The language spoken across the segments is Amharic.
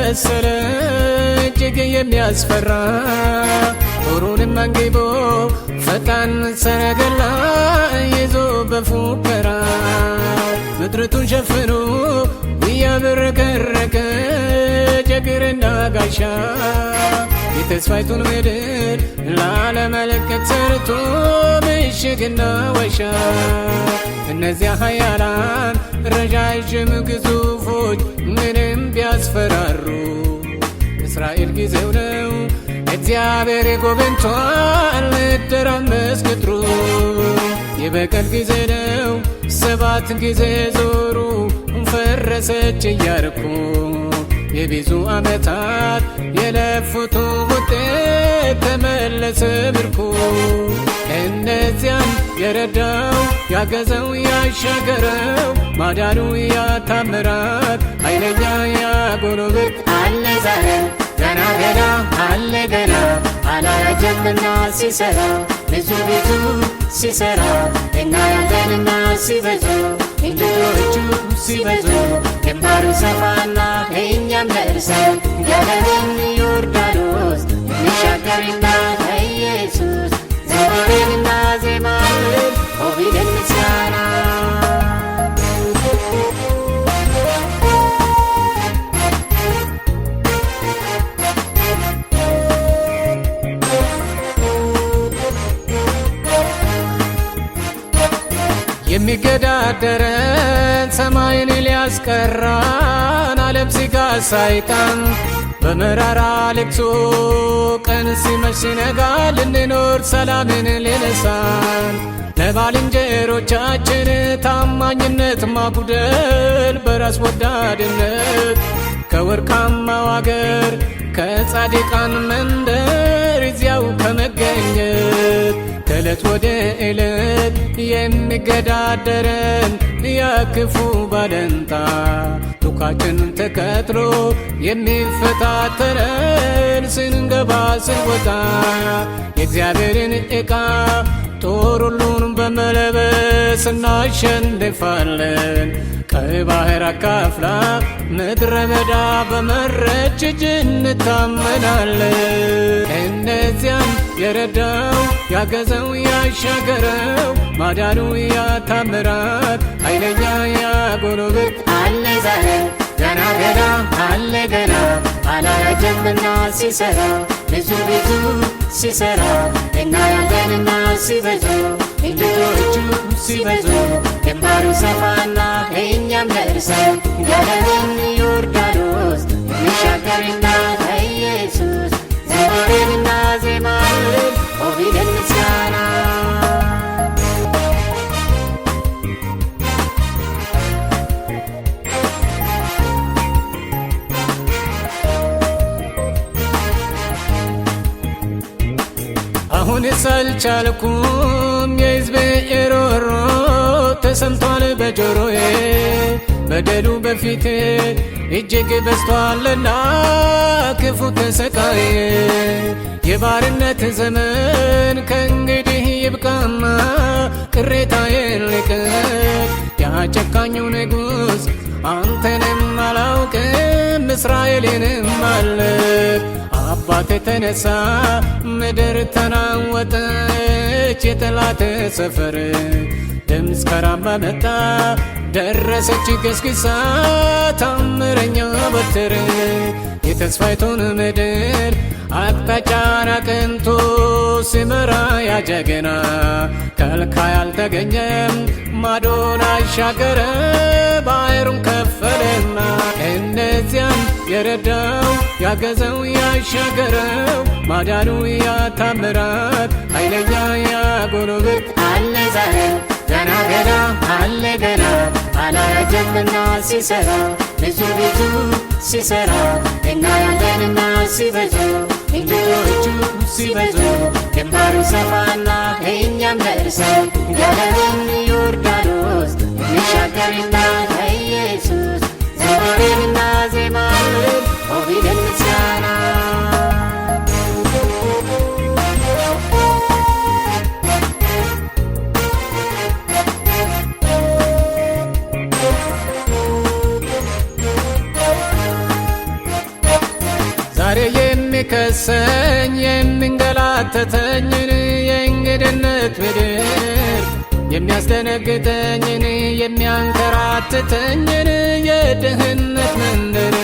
የመሰለ እጅግ የሚያስፈራ ጦሩንም አንግቦ ፈጣን ሰረገላ ይዞ በፉከራ ምድርቱን ሸፍኖ እያብረቀረቀ ጀግርና ጋሻ የተስፋይቱን ምድር ላለመለከት ሰርቶ ምሽግና ዋሻ እነዚያ ኃያላን ረዣዥም ግዙፎች ምንም ቢያስፈራሩ እስራኤል ጊዜው ነው እግዚአብሔር ጎብኝቷል ልትራመስ ቅጥሩ የበቀል ጊዜ ነው 7 ጊዜ ዞሩ ፈረሰች ኢያሪኮ የብዙ ዓመታት የለፉት ውጤት ተመለሰ ምርኮ እነዚያን የረዳው ያገዘው ያሻገረው ማዳኑ ያታምራት ኃይለኛ ያጎሎብት አለ ዛሬ ገና ገና አለ ገና አላረጀምና ሲሰራ ብዙ ሲሰራ እናያለንና ሲበዙ እጆቹ ሲበዙ ግንባሩ ሰፋና እኛም ደርሰን ገደልን ዮርዳኖስ እንሻገርና ኢየሱስ ዘማሬንና ዜማን ሆቢልን ምስጋና የሚገዳደረን ሰማይን ሊያስቀራን ዓለም ሲጋት ሳይጣን በመራራ ልቅሶ ቀን ሲመሽ ሲነጋ ልንኖር ሰላምን ሊነሳን ለባልንጀሮቻችን ታማኝነት ማጉደል በራስ ወዳድነት ከወርቃማው አገር ከጻድቃን መንደር እዚያው ከመገኘት ከዕለት ወደ ዕለት የሚገዳደረን ያክፉ ባለንጣ ቱካችን ተከትሎ የሚፈታተነን ስንገባ ስንወጣ የእግዚአብሔርን ዕቃ ጦር ሁሉን በመለበስ እናሸንፋለን ቀይ ባሕር አካፍላ ምድረ በዳ በመረች እጅ እንታመናለን እነዚያን የረዳው ያገዘው ያሻገረው ማዳኑ ያታምራት ኃይለኛ ያጎሎብት አለ ዛሬ ገና ገና አለ ገና አላረጀምና ሲሰራ ብዙ ሲሰራ እናያለንና ሲበዙ እጆቹ ሲበዙ ግንባሩ ሰፋና እኛም ደርሰን ገደልን ዮርዳኖስ እንሻገርና ኢየሱስ ዘማሬንና ዜማን ሆቢልን ምስጋና አሁን ሳልቻልኩም የሕዝቤ ሮሮ ተሰምቷል በጆሮዬ በደሉ በፊቴ እጅግ በዝቷልና ክፉ ተሰቃየ የባርነት ዘመን ከእንግዲህ ይብቃና ቅሬታዬን ልቀር ያጨካኙ ንጉሥ አንተንም አላውቅም እስራኤልንም አለቅ አባት የተነሳ ምድር ተናወጠች የጠላት ሰፈር ድምፅ ከራማ መጣ ደረሰች ገስግሳ ታምረኛ በትር የተስፋይቱን ምድር አቅጣጫን አቅንቶ ሲመራ ያጀገና ከልካይ አልተገኘም ማዶን አሻገረ ባሕሩን ከፈለና እነዚያን የረዳው ያገዘው ያሻገረው ማዳኑ ያታምራት ኃይለኛ ያጎሎብት አለ ዛሬ ገና ገና አለ ገና አላረጀምና ሲሰራ ብዙ ሲሰራ እናያለንና ሲበዙ እጆቹ ሲበዙ ግንባሩ ሰፋና እኛም ደርሰን ገደልን ዮርዳኖስ እንሻገርና ኢየሱስ ዘማሬንና ዜማን ሆቢልን ምስጋና የሚከሰኝ የሚንገላተተኝን የእንግድነት ምድር የሚያስደነግጠኝን የሚያንከራትተኝን የድህነት መንደር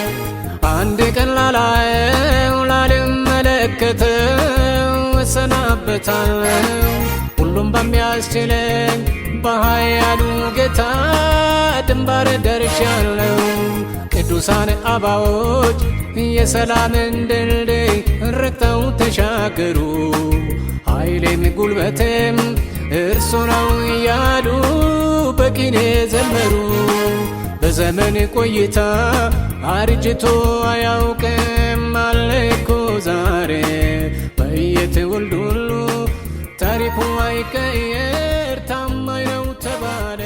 አንድ ቀን ላላየው ላልመለከተው እሰናበታለሁ። ሁሉም በሚያስችለኝ በኃያሉ ጌታ ድንበር ደርሻለሁ። ቅዱሳን አባዎች የሰላምን ድልድይ ረግጠው ተሻገሩ። ኃይሌም ጉልበቴም እርሱ ነው እያሉ በቂኔ ዘመሩ። በዘመን ቆይታ አርጅቶ አያውቅም አለ እኮ ዛሬ በየትውልዱ ሁሉ ታሪኩ አይቀየር ታማኝ ነው ተባለ።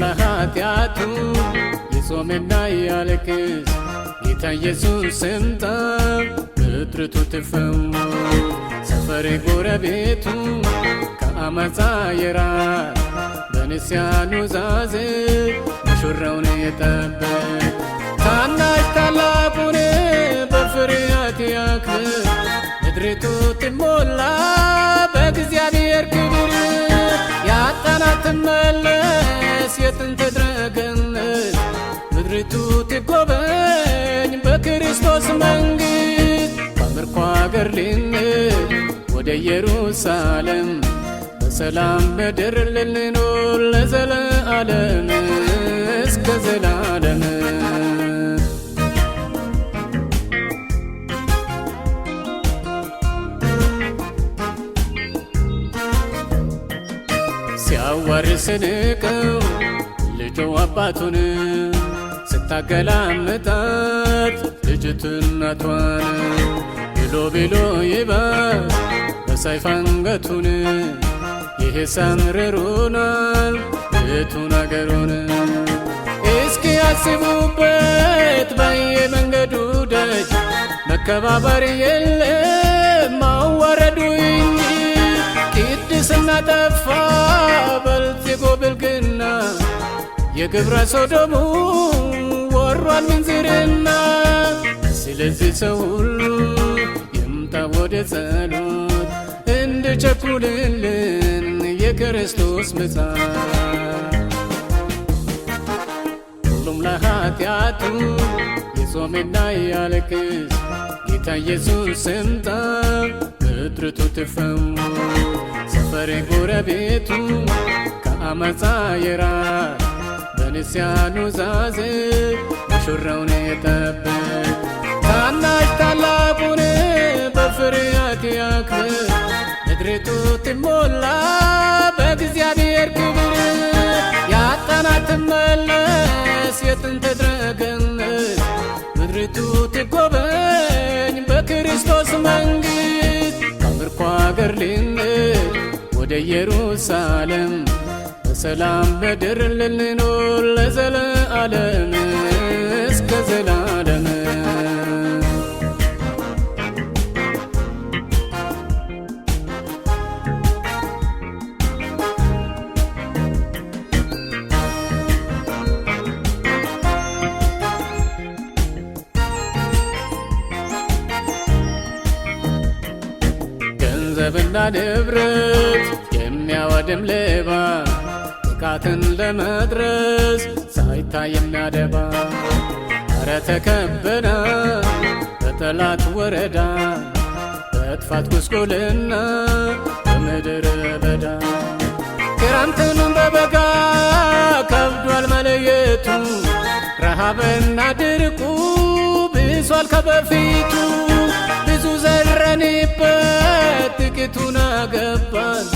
ለኃጢአቱ የጾመና ያለቅስ ጌታ ኢየሱስ ስምጣ ምድሪቱ ትፈወስ። ሰፈሬ ጎረቤቱ ከአመፃ የራቅ በንስሐ ኑዛዜ ሙሽራውን የጠበቅ ታናሽ ታላቁን በፍርሃት ያክብር። ምድሪቱ ትሞላ በእግዚአብሔር ክብር ያጣናት ትመለስ የጥንት ድረገነት ምድሪቱ ትጎበኝ በክርስቶስ መንግሥት። በምርኮ አገር ልንሄድ ወደ ኢየሩሳሌም በሰላም ምድር ልንኖር ለዘለዓለም እስከ ዘላለም። ሲያዋርስ ንቀው ልጁ አባቱን ስታገላምጣት ልጅቱ እናቷን ብሎ ይባስ በሰይፍ አንገቱን ይህ ሰምርሩናል ቤቱን አገሩን። እስኪ ያስቡበት በየመንገዱ ደጅ መከባበር የለም ማዋረዱ እንጂ ቅድስና ጠፋ በልጽጎ ብልግና የግብረ ሰዶሙ ወሯል ምንዝርና። ስለዚህ ሰው ሁሉ ይምጣ ወደ ጸሎት እንድቸኩልልን የክርስቶስ ምጽአት። ሁሉም ለኃጢአቱ የጾመና ያለቅስ ጌታ ኢየሱስ ስምጣ ምድሪቱ ትፈወስ። ሰፈሬ ጎረቤቱ ከአመፃ የራቅ በንስሐ ኑዛዜ ሙሽራውን የጠበቅ ታናሽ ታላቁን በፍርሃት ያክብር። ምድሪቱ ትሞላ በእግዚአብሔር ክብር ያጣናት ትመለስ የጥንት ድረገነት ምድሪቱ ትጎበኝ በክርስቶስ መንግሥት። ከምርኮ አገር ልንሄድ ወደ ኢየሩሳሌም በሰላም ምድር ልንኖር ለዘለዓለም እስከ ዘላለም። ገንዘብና ንብረት የሚያወድም ሌባ ጥቃትን ለመድረስ ሳይታይ የሚያደባ ኧረ ተከበና በጠላት ወረዳ በጥፋት ጉስቁልና በምድረ በዳ። ክረምትንም በበጋ ከብዷል መለየቱ ረሃብና ድርቁ ብሷል ከበፊቱ። ብዙ ዘረንበት ጥቂቱን አገባን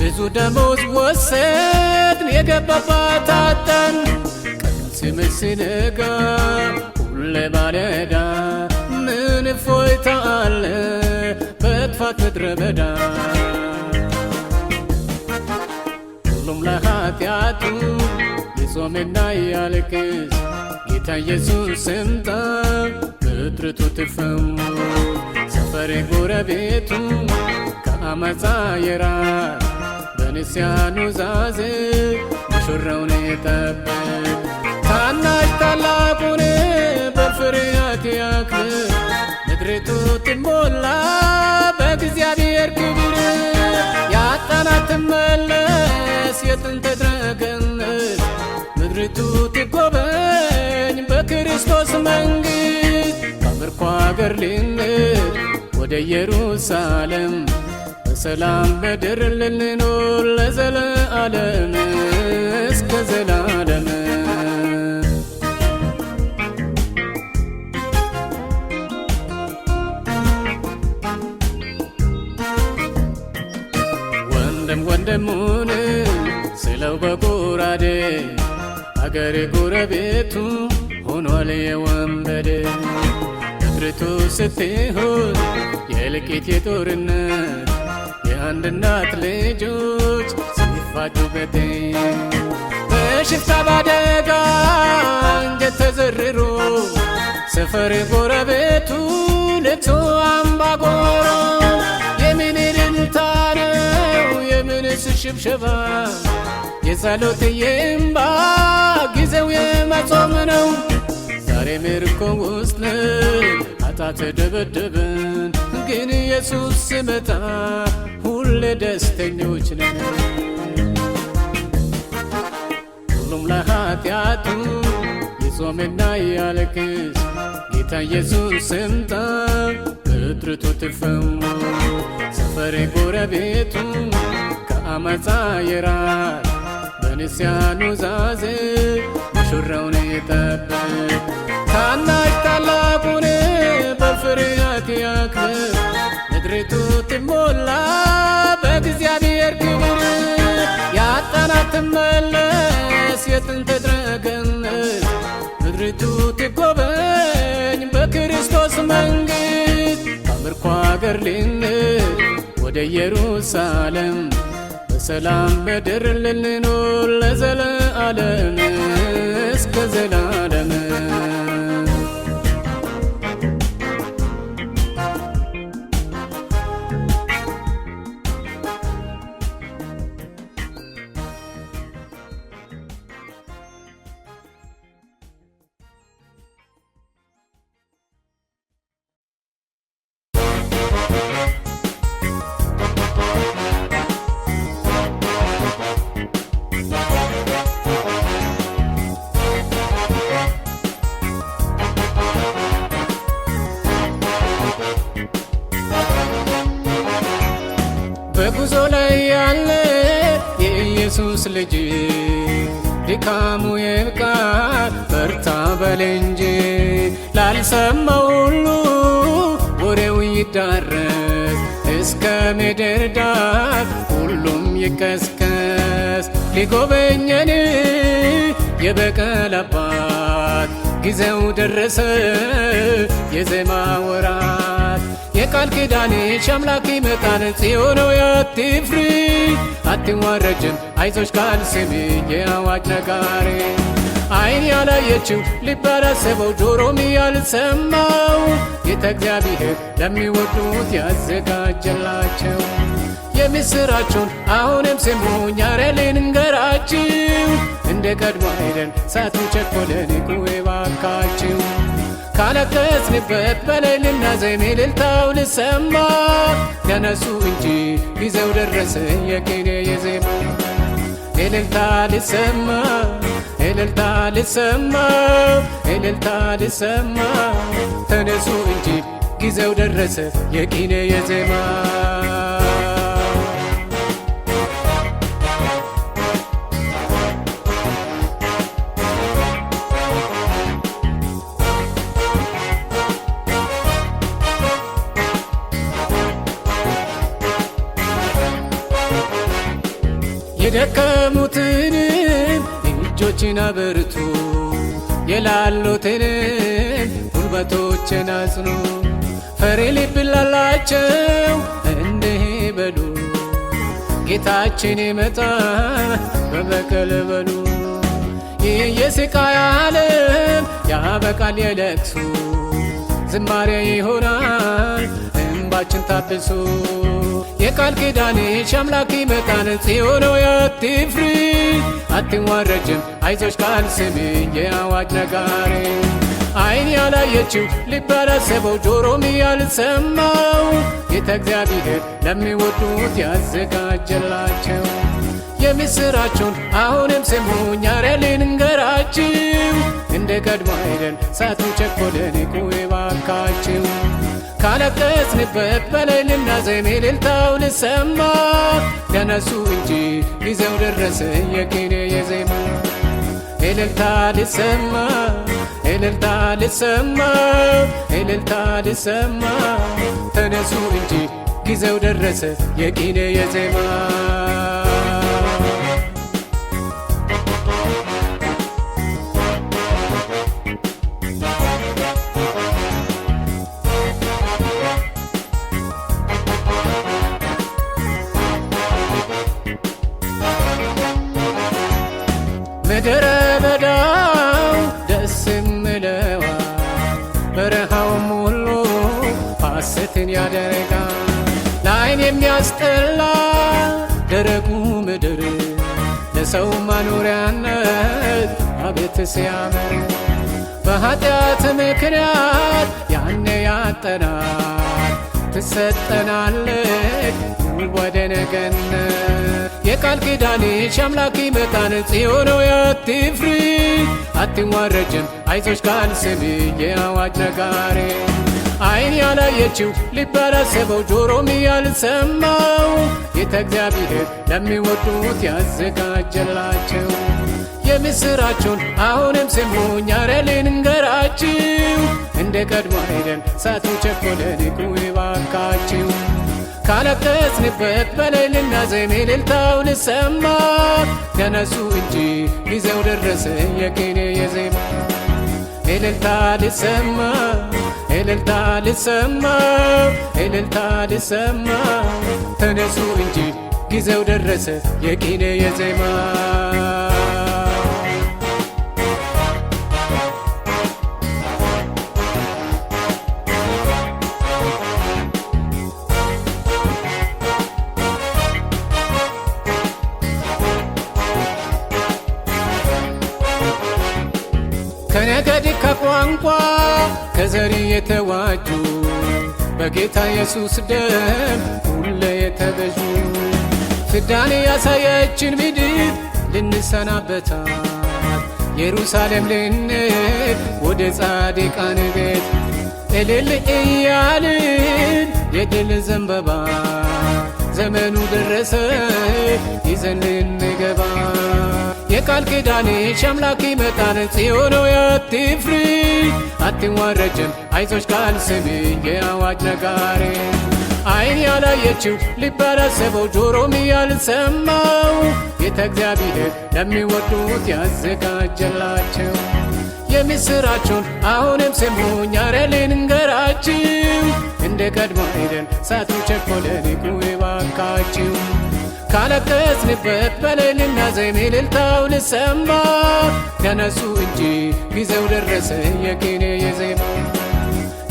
ብዙ ደሞዝ ወሰድን የገባባት አጣን። ቀን ሲመሽ ሲነጋ ሁሌ ባለዕዳ ምን እፎይታ አለ በጥፋት ምድረ በዳ። ጠላቱ ይጾምና ያልቅስ ጌታ ኢየሱስ ስምጣ ምድሪቱ ትፈወስ። ሰፈሬ ጎረቤቱ ከአመፃ የራቅ በንስሐ ኑዛዜ ሙሽራውን ይጠብቅ። ታናሽ ታላቁን በፍርሃት ያክብር ምድሪቱ ትሞላ በእግዚአብሔር ክብር። ያጣናት ትመለስ የጥንት ገነት ምድሪቱ ትጎበኝ በክርስቶስ መንግሥት። ከምርኮ አገር ልንሄድ ወደ ኢየሩሳሌም በሰላም ምድር ልንኖር ለዘለዓለም እስከ ዘላለም። ወንድም ወንድሙን ስለው በጎራዴ አገሬ ጎረቤቱ ሆኗል የወንበዴ። ምድሪቱ ስትሆን የእልቂት የጦርነት የአንድ እናት ልጆች ሲፋጁ በጥይት በሽፍታ ባደጋ አንጀት ተዘርሮ ሰፈር ጎረቤቱ ለቅሶ አምባጓሮ። የምን እልልታ ነው የምንስ ሽብሸባ የጸሎት የእምባ ጊዜው የመጾም ነው። ዛሬ ምርኮ ውስጥ ነን ኃጢአት ደበደበን ግን ኢየሱስ ሲመጣ ሁሌ ደስተኞች ነን። ሁሉም ለኃጢአቱ ይጾምና ያልቅስ ጌታ ኢየሱስ ሲመጣ ምድሪቱ ትፈወስ። ሰፈሬ ጎረቤቱ ከአመፃ የራቅ በንስሐ ኑዛዜ ሙሽራውን ይጠብቅ። ታናሽ ታላቁን በፍርሃት ያክብር ምድሪቱ ትሞላ በእግዚአብሔር ክብር። ያጣናት ትመለስ የጥንት ገነት ምድሪቱ ትጎበኝ በክርስቶስ መንግሥት። ከምርኮ አገር ልንሄድ ወደ ኢየሩሳሌም በሰላም ምድር ልንኖር ለዘለዓለም እስከ ዘላለም። በጉዞ ላይ ያለ የኢየሱስ ልጅ ድካሙ ይብቃ በርታ በል እንጂ። ላልሰማው ሁሉ ወሬው ይዳረስ እስከ ምድር ዳር ሁሉም ይቀስቀስ። ሊጎበኘን የበቀል አባት ጊዜው ደረሰ የዜማ ወራት። የቃል ኪዳንሽ አምላክ ይመጣል ጽዮን ሆይ አትፍሪ አትዋረጅም አይዞሽ ቃል ስሚ የአዋጅ ነጋሪ። ዓይን ያላየችው ልብ ያላሰበው ጆሮም ያልሰማው ጌታ እግዚአብሔር ለሚወዱት ያዘጋጀላቸው የምስራቹን አሁንም ስሙኝ ዛሬ ልንገራችሁ። እንደ ቀድሞ አይደል ሳትቸኮለን ቁዌ ባካችሁ። ካለቀስንበት በላይ ልናዜም እልልታው ልሰማ ተነሱ እንጂ ጊዜው ደረሰ የቅኔ የዜማ። እልልታ ልሰማ እልልታ ልሰማ እልልታ ልሰማ ተነሱ እንጂ ጊዜው ደረሰ የቅኔ የዜማ። የደከሙትንም እጆችን አበርቱ የላሉትንም ጉልበቶችን አጽኑ። ፈሪ ልብ ላላቸው እንዲህ በሉ ጌታችን ይመጣ በበቀል በሉ። ይህ የስቃይ ዓለም ያበቃል የለቅሶ ዝማሬ ይሆናል እንባችን ታብሶ። የቃል ኪዳንሽ አምላክ ይመጣል ጽዮን ሆይ አትፍሪ አትዋረጅም አይዞሽ ቃል ስሚኝ የአዋጅ ነጋሪ። ዓይን ያላየችው ልብ ያላሰበው ጆሮም ያልሰማው ጌታ እግዚአብሔር ለሚወዱት ያዘጋጀላቸው የምስራቹን አሁንም ስሙኝ ዛሬ ልንገራችሁ። እንደ ቀድሞ አይደል ሰዓቱ ቸኮለን ቁሙ እባካችሁ። ካለቀስንበት በላይ ልናዜም እልልታው ልሰማ ተነሱ እንጂ ጊዜው ደረሰ የቅኔ የዜማ። እልልታ ልሰማ እልልታ ልሰማ እልልታ ልሰማ ተነሱ እንጂ ጊዜው ደረሰ የቅኔ የዜማ። ምድረ በዳው ደስ ይለዋል በረሃውም ሁሉ ሐሴትን ያደርጋል። ለዓይን የሚያስጠላ ደረቁ ምድር ለሰው ማኖሪያነት አቤት ሲያምር። በኃጢአት ምክንያት ያኔ ያጠናት ትሰጠናለች ወደ ነገነት። የቃል ኪዳንሽ አምላክ ይመጣል ጽዮን ሆይ አትፍሪ አትዋረጅም አይዞሽ ቃል ስሚኝ የአዋጅ ነጋሪ። ዓይን ያላየችው ልብ ያላሰበው ጆሮም ያልሰማው ጌታ እግዚአብሔር ለሚወዱት ያዘጋጀላቸው የምስራቹን አሁንም ስሙኝ ዛሬ ልንገራችሁ። እንደ ቀድሞ አይደል ሰዓቱ ቸኮለን ቁሙ እባካችሁ። ካለቀስንበት በላይ ልናዜም እልልታው ልሰማ ተነሱ እንጂ ጊዜው ደረሰ የቅኔ የዜማ። እልልታ ልሰማ እልልታ ልሰማ እልልታ ልሰማ ተነሱ እንጂ ጊዜው ደረሰ የቅኔ የዜማ። ከነገድ ከቋንቋ ከዘር የተዋጁ በጌታ ኢየሱስ ደም ሁሌ የተገዙ ፍዳን ያሳየችን ምድር ልንሰናበታት ኢየሩሳሌም ልንሄድ ወደ ጻድቃን ቤት እልል እያልን የድል ዘንባባ ዘመኑ ደረሰ ይዘን ልንገባ። የቃል ኪዳንሽ አምላክ ይመጣል ጽዮን ሆይ አትፍሪ አትዋረጅም አይዞሽ ቃል ስሚኝ የአዋጅ ነጋሪ። ዓይን ያላየችው ልብ ያላሰበው ጆሮም ያልሰማው ጌታ እግዚአብሔር ለሚወዱት ያዘጋጀላቸው የምስራቹን አሁንም ስሙኝ ዛሬ ልንገራችሁ። እንደ ቀድሞ አይደል ሰዓቱ ቸኮለን ቁሙ እባካችሁ። ካለቀስንበት በላይ ልናዜም እልልታው ልሰማ ተነሱ እንጂ ጊዜው ደረሰ የቅኔ የዜማ።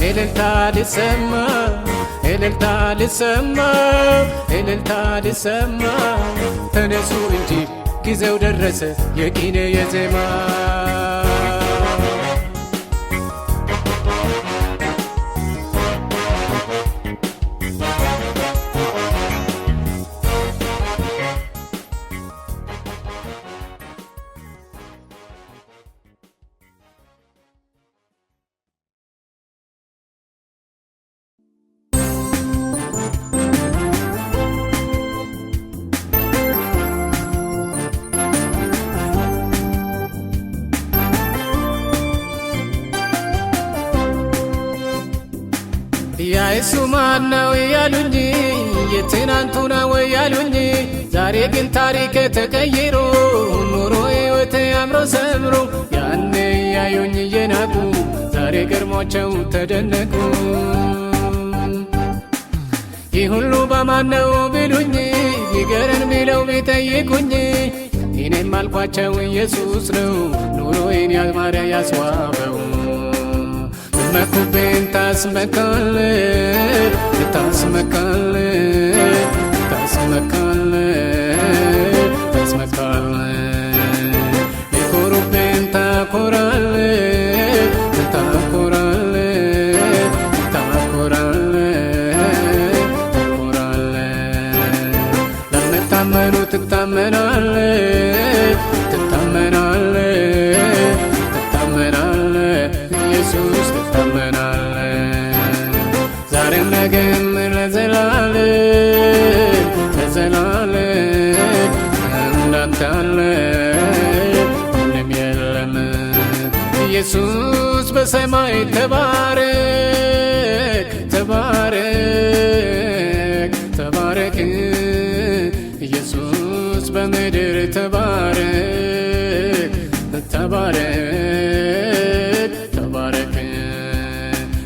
እልልታ ልሰማ እልልታ ልሰማ እልልታ ልሰማ ተነሱ እንጂ ጊዜው ደረሰ የቅኔ የዜማ። ያይሱ ማነው ያሉኝ የትናንቱና ወይ ያሉኝ ዛሬ ግን ታሪክ ተቀይሮ ኑሮ ሕይወት አምሮ ሰምሮ ያኔ ያዩኝ እየናቁ ዛሬ ገርሟቸው ተደነቁ። ይህ ሁሉ በማነው ቢሉኝ ንገረን ብለው ቢጠይቁኝ እኔም አልኳቸው ኢየሱስ ነው ኑሮዬን ያማረ ያስዋበው። ብትመኩብኝ ታስመካለህ ታስመካለህ ታስመካለህ ታስመካለህ ቢኮሩብኝ ታኮራለህ ታኮራለህ ታኮራለህ ታኮራለህ ለምታመኑ ትታመናለህ ትታመናለህ ትታመናለህ ኢየሱስ ትታመናለህ ዛሬም ነገም ለዘላለም ለዘላለም እንዳንተ ያለ ምንም የለም። ኢየሱስ በሰማይ ተባረክ ተባረክ ተባረክ ኢየሱስ በምድር ተባረክ ተባረክ ተባረክ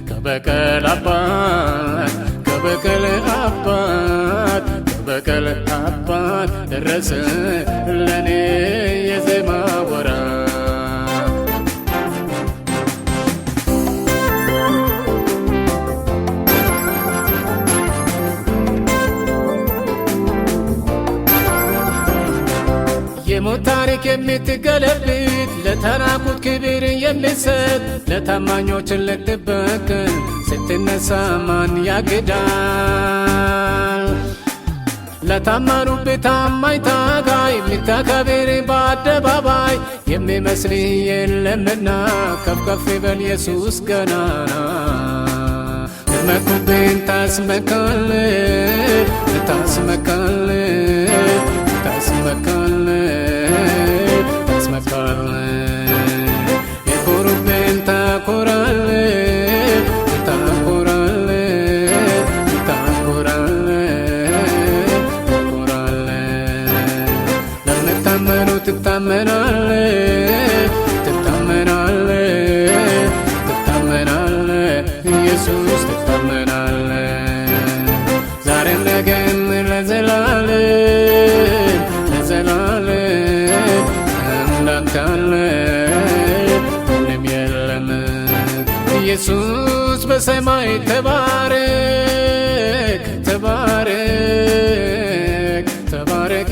ከበቀል አባት ከበቀል አባት ከበቀል አባት ደረሰ ለኔ የዜማ ወራት የሞት ታሪክ የምትገለብጥ ለተናቁት ክብር የሚሰጥ ለታማኞች ልትበቀል ስትነሳ ማን ያግዳል? ለታመኑብህ ታማኝ ታጋይ የምታከብር በአደባባይ የሚመስልህ የለምና ከፍ ከፍ በል ኢየሱስ ገናና። ብትመኩብኝ ታስመካለህ ታስመካለህ ታስመካለህ ታስመካለህ ቢኮሩብኝ ታኮራለህ ታኮራለህ ታኮራለህ ታኮራለህ ለምታመኑ ትታመናለህ ትታመናለህ ትታመናለህ ኢየሱስ ትታመናለህ ዛሬም ነገም ለዘላለም ለዘላለም እንዳንተ ያለ ምንም የለም። ኢየሱስ በሰማይ ተባረክ ተባረክ ተባረክ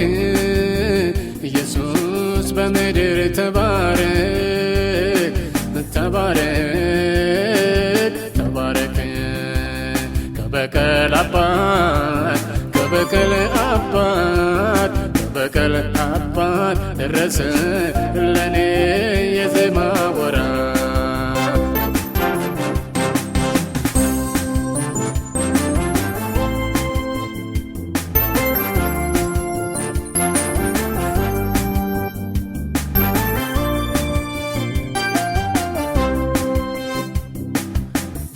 ኢየሱስ በምድር ተባረክ ተባረክ ተባረክ ከበቀል አባት ከበቀል አባት ከበቀል አባት ደረሰ ለኔ የዜማ ወራት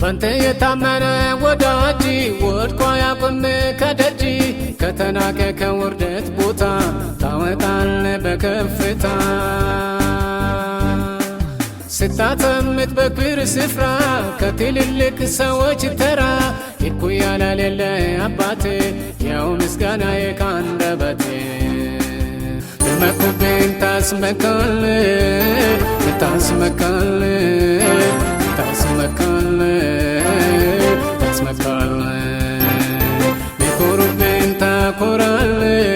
ባንተ የታመነ ወዳጅ ወድቆ አያውቅም ከደጅ ከተናቀ ከውርደት ቦታ ታወጣለህ በከፍታ ስታተምት በክብር ስፍራ ከትልልቅ ሰዎች ተራ እኩያ ለሌለ አባቴ ያው ምስጋናዬ ካንደበቴ ብትመኩብኝ ታስመካለህ ታስመካለህ ታስመካለህ ታስመካለህ ቢኮሩብኝ ታኮራለህ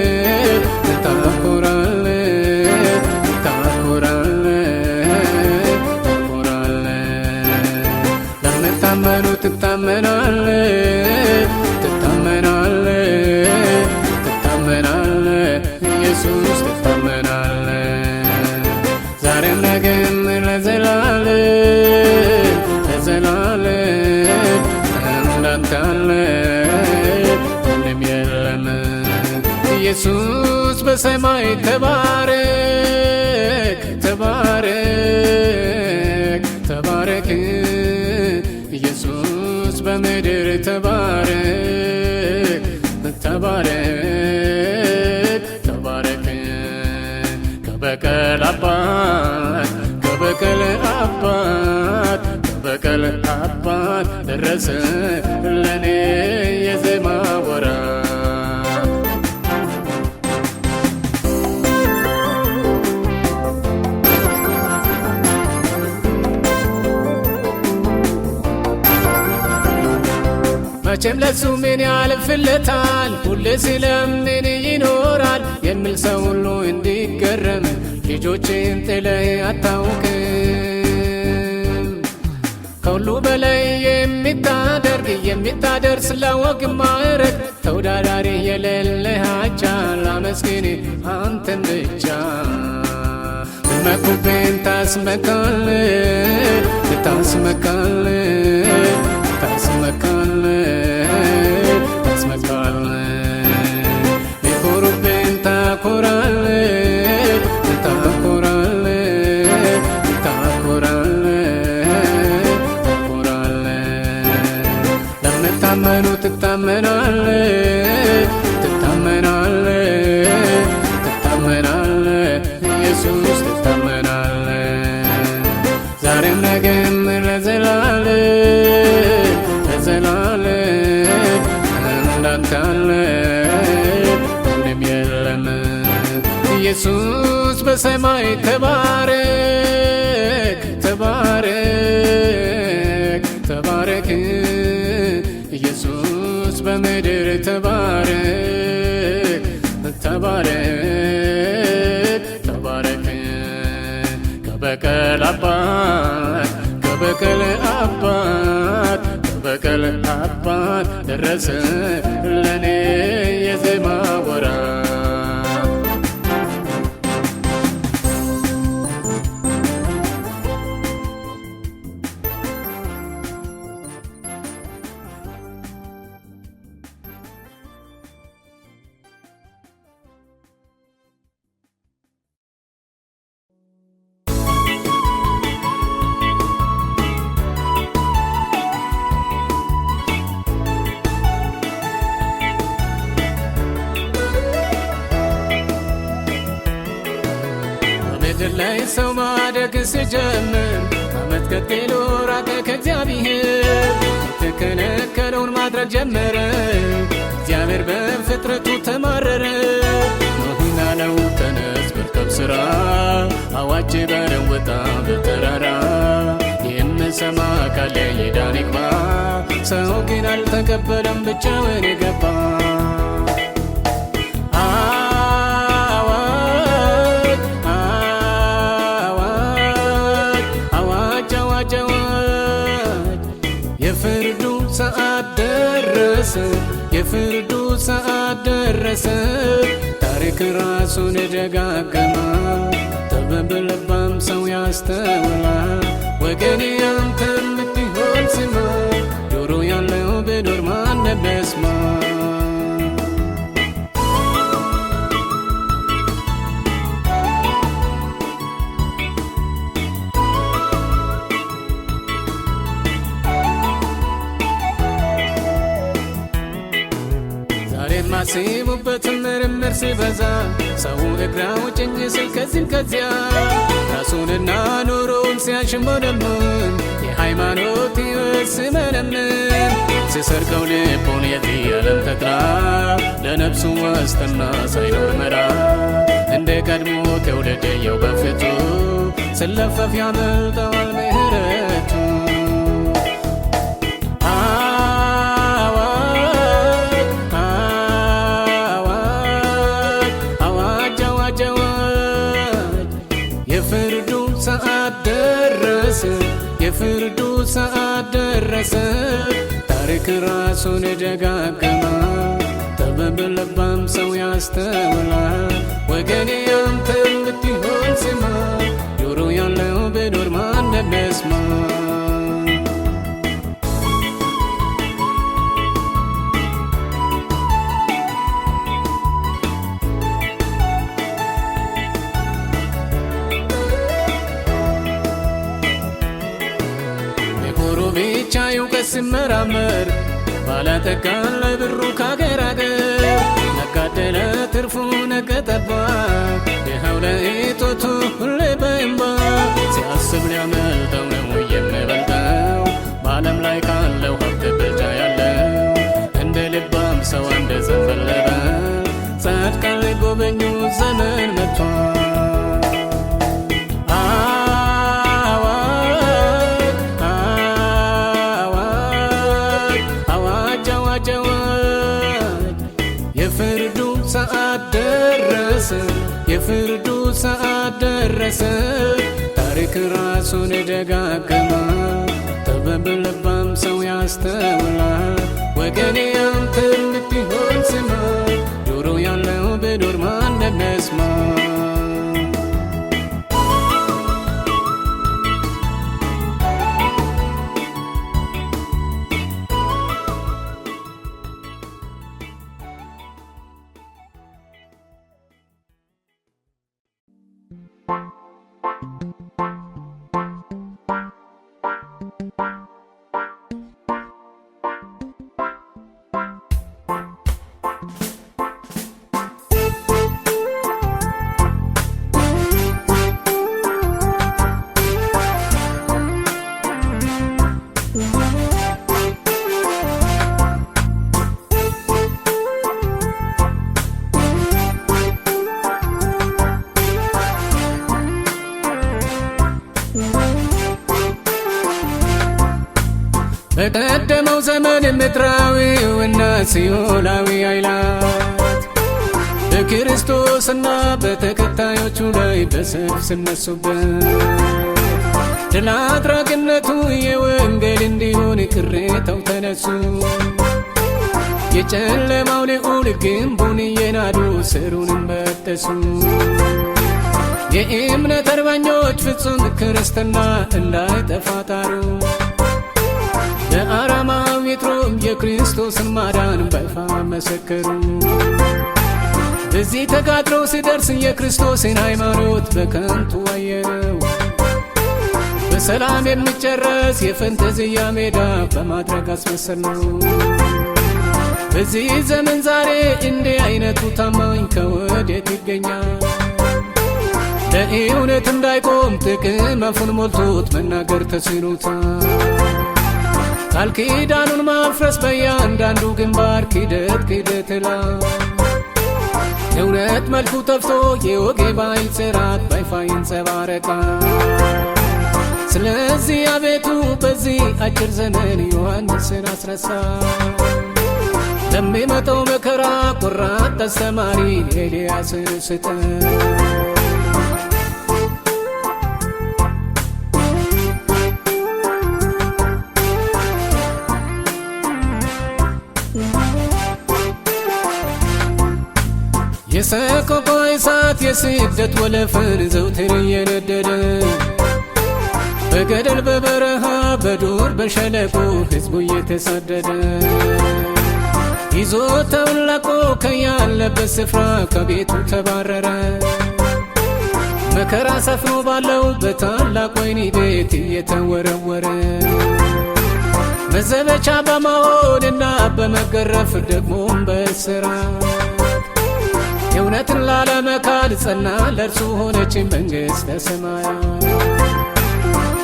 ታኮራለህ ታኮራለህ ታኮራለህ ለምታመኑ ትታመናለህ ትታመናለህ ትታመናለህ ኢየሱስ ትታመናለህ ዛሬም ነገም ለዘላለም ለዘላለም እንዳንተ ያለ ምንም የለም። ኢየሱስ በሰማይ ተባረክ ተባረክ ተባረክ ኢየሱስ በምድር ተባረክ ተባረክ ተባረክ ከበቀል አባት ከበቀል አባት ከበቀል አባት ደረሰ ለኔ የዜማ ወራት መቼም ለሱ ምን ያልፍለታል ሁሌ ስለምን ይኖራል የሚል ሰው ሁሉ እንዲገረም ልጆችን ጥለህ አታውቅም። ከሁሉ በላይ የምታደርስ ለወግ ማዕረግ ተወዳዳሪ የሌለህ አቻ ላመስግን አንተን ብቻ። መኩብን ታስመካለህ ቢኮሩብን ታኮራለህ ለምታመኑ ትታመናለህ ኢየሱስ ትታመናለህ። ዛሬም ነገም ለዘላለም እንዳንተ ያለ ምንም የለም። ኢየሱስ በሰማይ ተባረክ ኢየሱስ በምድር ተባረክ ከበቀል አባት ደረሰ ለኔ የዜማ ወራት። ምድር ላይ ሰው ማደግ ሲጀምር ዓመት ቀጥሎ ራቀ ከእግዚአብሔር የተከለከለውን ማድረግ ጀመረ። እግዚአብሔር በፍጥረቱ ተማረረ። ኖኅን አለው ተነስ መርከብ ሥራ አዋጅ በለው ውጣ በተራራ የምሰማ ካለ ይዳን ይግባ። ሰው ግን አልተቀበለም ብቻውን ገባ። የፍርዱ ሰዓት ደረሰ። ታሪክ ራሱን ደጋገማ ጥበብ ልባም ሰው ያስተውላል። ወገኔ አንተ የምትሆን ስማ ጆሮ ያለው ቢኖር ማንም ይስማ። ማሲሙበት ምርምር ሲበዛ ሰው እግራ ውጭኝ ሲል ከዚህም ከዚያ ራሱንና ኑሮውን ሲያሽሞነሙን የሃይማኖት ሕይወት ሲመነምን ሲሰርቀው ልቡን የዚህ ዓለም ተድላ ለነፍሱ ዋስትና ሳይኖር መራ እንደ ቀድሞ ከውደደየው በፊቱ ስለፈፍ ያመልጠዋል ምሕረቱ። የፍርዱ ሰዓት ደረሰ። ታሪክ ራሱን ደጋገማ ጥበብ ልባም ሰው ያስተውላል። ወገኔ አንተ የምትሆን ስማ ጆሮ ያለው ቢኖር ማንም ይስማ። ብቻ እውቀት ሲመራመር ባለጠጋን ለብሩ ካገር አገር ነጋዴ ለትርፉ ነገጠባ ድሃው ለእጦቱ ሁሌ በእንባ ሲያስብ ሊያመልጠው ነው የሚበልጠው በዓለም ላይ ካለው ሀብት ብልጫ ያለው እንደ ልባም ሰው እንደ ዘንበለበ ጻድቃን ሊጎበኙ ዘመን መጥቷል። ሰዓት ደረሰ፣ የፍርዱ ሰዓት ደረሰ። ታሪክ ራሱን ደጋገመ፣ ጥበብ ልባም ሰው ያስተውላል። ወገኔ አንተ ልትሆን ስማ፣ ጆሮ ያለው ቢኖር ማንም ይስማ። በቀደመው ዘመን ምድራዊውና ሲኦላዊ ኃይላት በክርስቶስና በተከታዮቹ ላይ በሰይፍ ሲነሱበት፣ ድል አድራጊነቱ የወንጌል እንዲሆን ቅሬታው ተነሱ። የጨለማው ልዑል ግንቡን እየናዱ ስሩንም በጠሱ። የእምነት አርበኞች ፍጹም ክርስትና እንዳይጠፋ ጣሩ። በአራማዊት ሮም የክርስቶስን ማዳን በይፋ መሰከሩ። በዚህ ተጋድሎ ሲደርስ የክርስቶስን ሃይማኖት በከንቱ አየነው። በሰላም የሚጨረስ የፈንጠዝያ ሜዳ በማድረግ አስመሰልነው። በዚህ ዘመን ዛሬ እንዲህ አይነቱ ታማኝ ከወዴት ይገኛል? ለእውነት እንዳይቆም ጥቅም አፉን ሞልቶት መናገር ተስኖታል። ቃል ኪዳኑን ማፍረስ በያንዳንዱ ግንባር ክደት ይላል። እውነት መልኩ ጠፍቶ የወጌ ባይል ጽራት በይፋ ይንጸባረቃል። ስለዚህ አቤቱ በዚህ አጭር ዘመን ዮሐንስን አስነሳ። ለሚመጣው መከራ ቆራጥ አስተማሪ ኤልያስን ስጠን። የሰቆቃ እሳት የስደት ወለፈን ዘውትር እየነደደ፣ በገደል በበረሃ በዱር በሸለቆ ሕዝቡ እየተሳደደ፣ ይዞታውን ለቆ ከያለበት ስፍራ ከቤቱ ተባረረ። መከራ ሰፍኖ ባለው በታላቅ ወህኒ ቤት እየተወረወረ፣ መዘበቻ በመሆንና በመገረፍ ደግሞም በእስራት እውነትን ላለመካድ ጸና። ለእርሱ ሆነች መንግሥተ ሰማያት።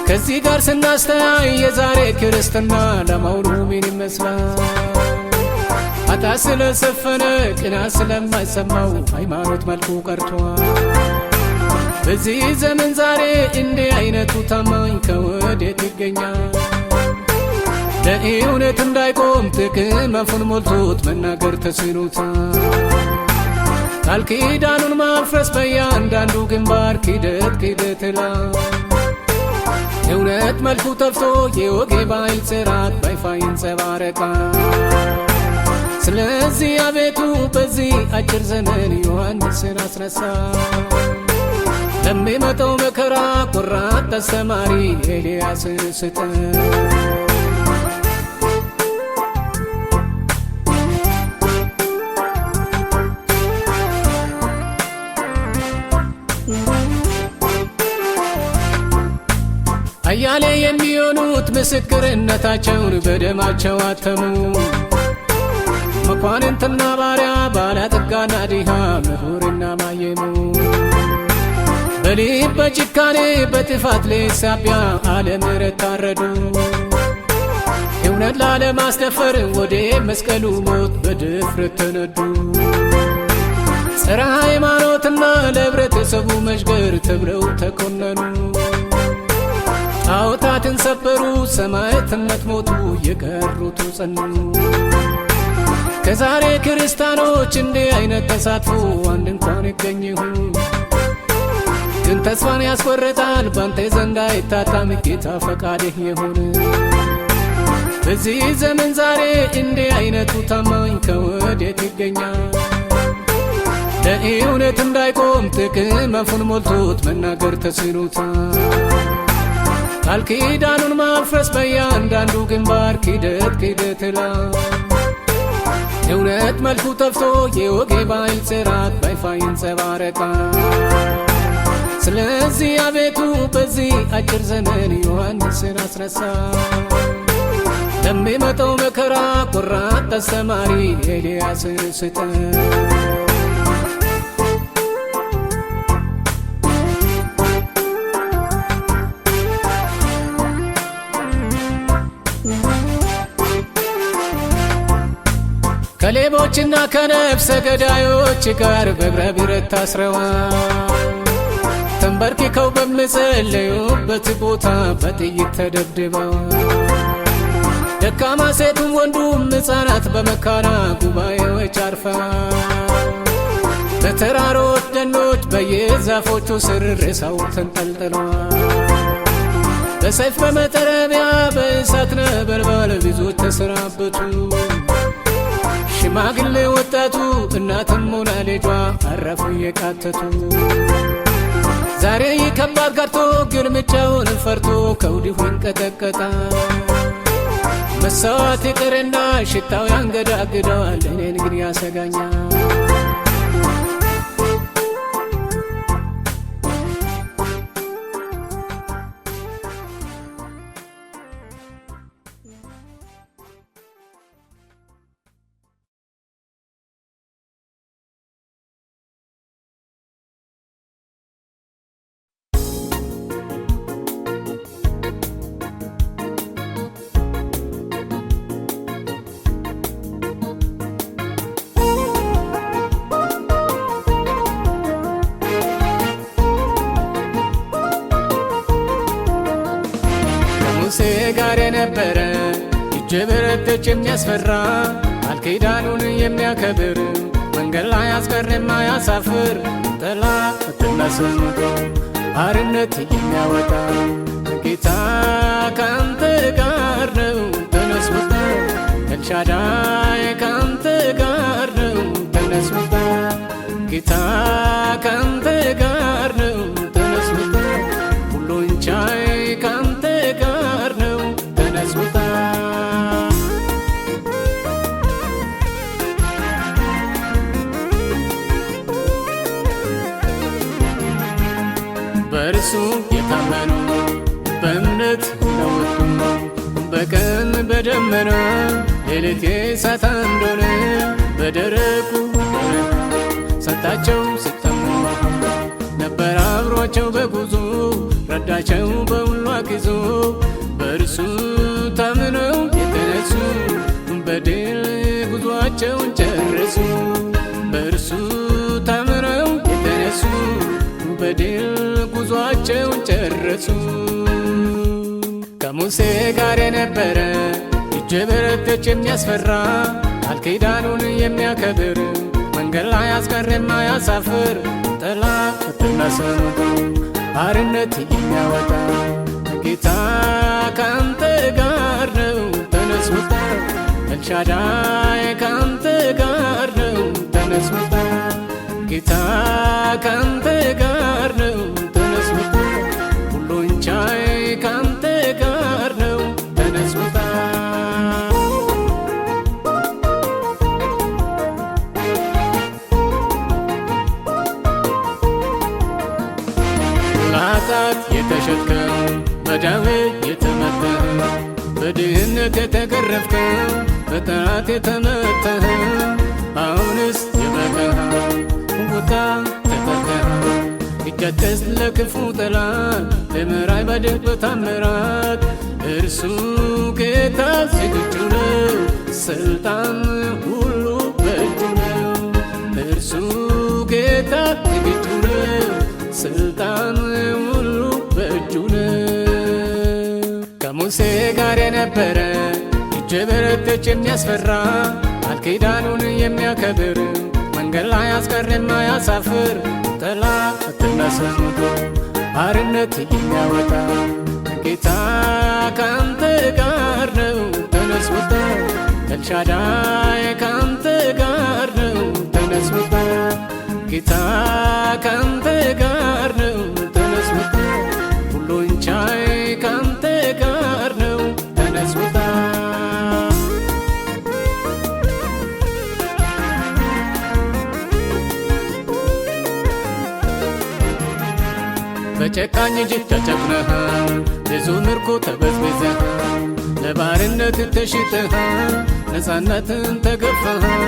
ከዚህ ጋር ስናስተያይ የዛሬ ክርስትና ለመሆኑ ምን ይመስላል? ኃጢአት ስለሰፈነ ቅናት ስለማይሰማው ሃይማኖት መልኩ ቀርቷል። በዚህ ዘመን ዛሬ እንዲህ አይነቱ ታማኝ ከወዴት ይገኛል? ለእውነት እንዳይቆም ጥቅም አፉን ሞልቶት መናገር ተስኖታል። ቃል ኪዳኑን ማፍረስ በያንዳንዱ ግንባር ክደት ይላል። እውነት መልኩ ጠፍቶ የወጌ ባይል ጽራት በይፋ ይንጸባረቃል። ስለዚህ አቤቱ በዚህ አጭር ዘመን ዮሐንስን አስነሳ። ለሚመጣው መከራ ቆራጥ አስተማሪ ኤልያስን ስጠን። አያሌ የሚሆኑት ምስክርነታቸውን በደማቸው አተሙ። መኳንንትና ባሪያ፣ ባለጠጋና ድሃ፣ ምሁርና ማየሙ በልብ በጭካኔ በጥፋት ለሳቢያ አለምሕረት ታረዱ። እውነት ላለማስደፈር ወደ መስቀሉ ሞት በድፍረት ተነዱ። ጸረ ሃይማኖትና ለህብረተሰቡ መሽገር ተብለው ተኮነኑ። ጣዖታትን ሰበሩ፣ ሰማዕትነት ሞቱ፣ የቀሩቱ ጸኑ። ከዛሬ ክርስቲያኖች እንዲህ አይነት ተሳትፎ አንድ እንኳን ይገኝ ይሁን። ግን ተስፋን ያስቆርጣል ባንተ ዘንድ አይታጣም ጌታ ፈቃድህ ይሁን። በዚህ ዘመን ዛሬ እንዲህ አይነቱ ታማኝ ከወዴት ይገኛል? ለእውነት እንዳይቆም ጥቅም አፉን ሞልቶት መናገር ተስኖታል። ቃል ኪዳኑን ማፍረስ በእያንዳንዱ ግንባር ክደት ይላል። እውነት መልኩ ጠፍቶ የወጌ ባይል ጽራት ባይፋ ይንጸባረቃል። ስለዚህ አቤቱ በዚህ አጭር ዘመን ዮሐንስን አስነሳ። ለሚመጣው መከራ ቆራጥ አስተማሪ ኤልያስን ስጠን። ከሌቦችና ከነፍሰ ገዳዮች ጋር በእግረ ብረት ታስረዋል። ተንበርክከው በሚጸልዩበት ቦታ በጥይት ተደብድበዋል። ደካማ ሴቱም ወንዱም ሕፃናት በመካራ ጉባኤዎች አርፈዋል። በተራሮች ደኖች በየዛፎቹ ስር ሬሳው ተንጠልጥለዋል። በሰይፍ በመጠረቢያ በእሳት ነበልባል ብዙዎች ተሰናበቱ። ሽማግሌ ወጣቱ እናትም ሆና ልጇ አረፉ እየቃተቱ። ዛሬ ከባድ ጋርቶ ግርምጫውን ፈርቶ ከውዲሁ ይንቀጠቀጣል። መሰዋት ይቅርና ሽታው ያንገዳግደዋል፣ እኔን ግን ያሰጋኛል። ከሙሴ ጋር የነበረ እጀ በረተች የሚያስፈራ ቃል ኪዳኑን የሚያከብር መንገድ ላይ አስቀር የማያሳፍር ጠላትና ሰንቆ አርነት የሚያወጣ ጌታ ካንተ ጋር ነው ተነስ ውጣ። ኤልሻዳይ ካንተ ጋር ነው ተነስ ውጣ። ጌታ ካንተ ጋር ነው ተነስ ውጣ። ሁሉን ቻይ ካንተ ጋር ነው ተነስ ውጣ። በእርሱ የታመኑ በእምነት ለወጡ በቀን በደመና ሌሊት የእሳት አምዶን በደረቁ ሰጣቸው ሲጠሙ ነበር አብሯቸው በጉዞ ረዳቸው በሁሉ አግዞ። በእርሱ ታምነው የተነሱ በድል ጉዞአቸውን ጨረሱ። በእርሱ ታምነው የተነሱ በድል ጉዞአቸውን ጨረሱ። ከሙሴ ጋር የነበረ እጀ በረተች የሚያስፈራ ቃል ኪዳኑን የሚያከብር መንገድ ላይ አስቀር የማያሳፍር ጠላትና ሰንቆ አርነት የሚያወጣ ጌታ ካንተ ጋር ነው ተነስ ውጣ። ኤልሻዳይ ካንተ ጋር ነው ተነስ ውጣ። ጌታ ካንተ ጋር ነው ተነስ ውጣ። ሁሉን ቻይ ካንተ ጋር ነው ተነስ ውጣ። ለኃጢአት የተሸጥከው በደዌ የተመታህ በድህነት የተገረፍከው በጠላት የተመታህ አሁንስ ይበቃሃል ውጣ ተፈተሃል። ይቀደስ ለክፉ ጠላት ለምራይ በድል በታምራት እርሱ ጌታ ዝግጁ ነው፣ ስልጣን ሁሉ በእጁ ነው። እርሱ ጌታ ዝግጁ ነው፣ ስልጣን ሁሉ በእጁ ነው። ከሙሴ ጋር የነበረ እጀ በረተች የሚያስፈራ ቃል ኪዳኑን የሚያከብር መንገድ ላይ አስቀርም አያሳፍር ጠላትን አሰምቶ ባርነት የሚያወጣ ጌታ ካንተ ጋር ነው ተነስ ውጣ ኤልሻዳይ ካንተ ጋር ነው ተነስ ውጣ ጌታ ካንተ ጋር ነው ተነስ ውጣ ሁሉን ቻይ ካንተ ጋር ነው ተነስ ውጣ በጨካኝ እጅ ተጨክነሃል ብዙ ምርኮ ተበዝብዘሃል ለባርነት ተሽጠሃል ነፃነትን ተገፈሃል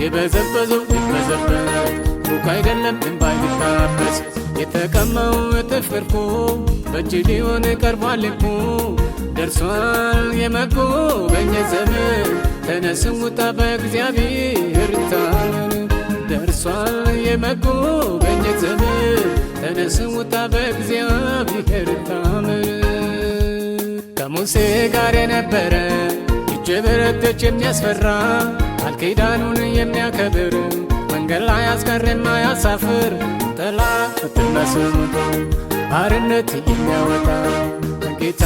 የበዘበዘው ይበዘበዝ ሩቅ አይደለም እንባ ይታበስ የተቀማው እጥፍ ምርኮ በእጅ ሊሆን ቀርቧል እኮ ደርሷል የመጎብኘት ዘመን ተነስ ውጣ በእግዚአብሔር ታመን ደርሷል የመጎብኘት ዘመን ተነስ ውጣ በእግዚአብሔር ታመን ከሙሴ ጋር የነበረ እጅ በረተች የሚያስፈራ ቃል ኪዳኑን የሚያከብር መንገድ ላይ አስቀርም አያሳፍር ጠላትን አሰምቶ ባርነት የሚያወጣ ጌታ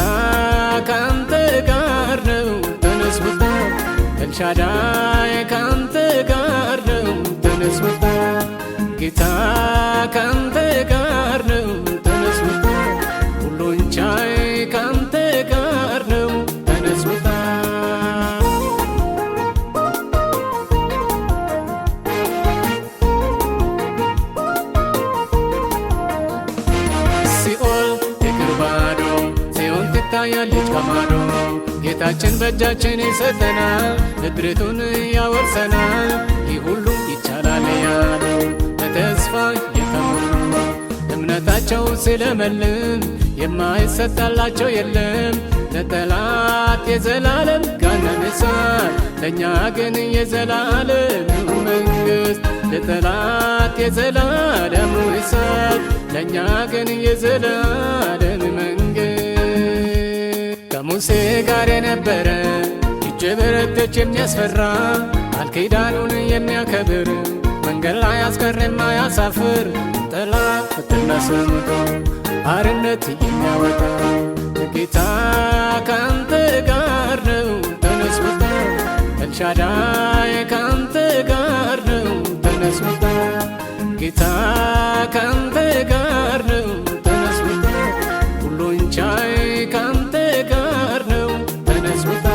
ካንተ ጋር ነው ተነስ ውጣ ኤልሻዳይ ካንተ ጋር ነው ተነስ ውጣ ጌታ ካንተ ጋር ነው ተነስ ውጣ ሁሉን ቻይ ካንተ ጋር ነው ተነስ ውጣ ሲኦል የእግር ባዶ ጽዮን ትታያለች ከማዶ ጌታችን በእጃችን ይሰጠናል ምድሪቱን ያወርሰናል ይህ ሁሉ ይቻላል ያሉ በተስፋ የተሞሉ እምነታቸው ስለመልም የማይሰጣላቸው የለም ለጠላት የዘላለም ገሃነመ እሳት ለእኛ ግን የዘላለም መንግሥት ለጠላት የዘላለም እሳት ለእኛ ግን የዘላለም መንግሥት ከሙሴ ጋር የነበረ እጅ በረተች የሚያስፈራ ቃል ኪዳኑን የሚያከብር መንገድ ላይ አስቀርም አያሳፍር ጠላትን አሰምቶ ባርነት የሚያወጣ ጌታ ካንተ ጋር ነው ተነስ ውጣ ኤልሻዳይ ካንተ ጋር ነው ተነስ ውጣ ጌታ ካንተ ጋር ነው ተነስ ውጣ ሁሉን ቻይ ካንተ ጋር ነው ተነስ ውጣ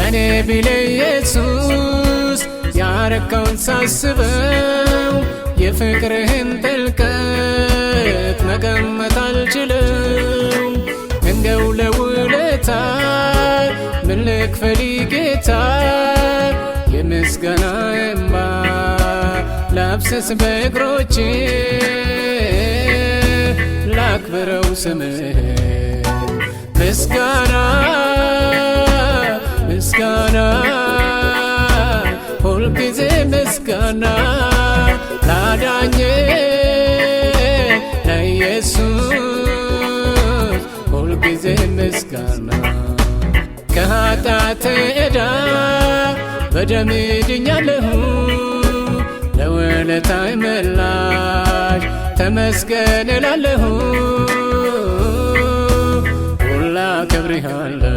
እኔ ቢለ ኢየሱስ ያረከውን ሳስበው የፍቅርህን ጥልቀት መገመት አልችለው እንደው ለውለታ ምን ልክፈል ጌታ የምስጋና እንባ ላፍስስ በእግሮቼ ላክብረው ስምህን ምስጋና ምስጋና ሁልጊዜ ምስጋና ላዳኜ ለኢየሱስ ሁልጊዜ ምስጋና ከኃጢአቴ ዕዳ በደም ድኛለሁ ለውለታህ ምላሽ ተመስገን እላለሁ ሁላ አከብርሃለሁ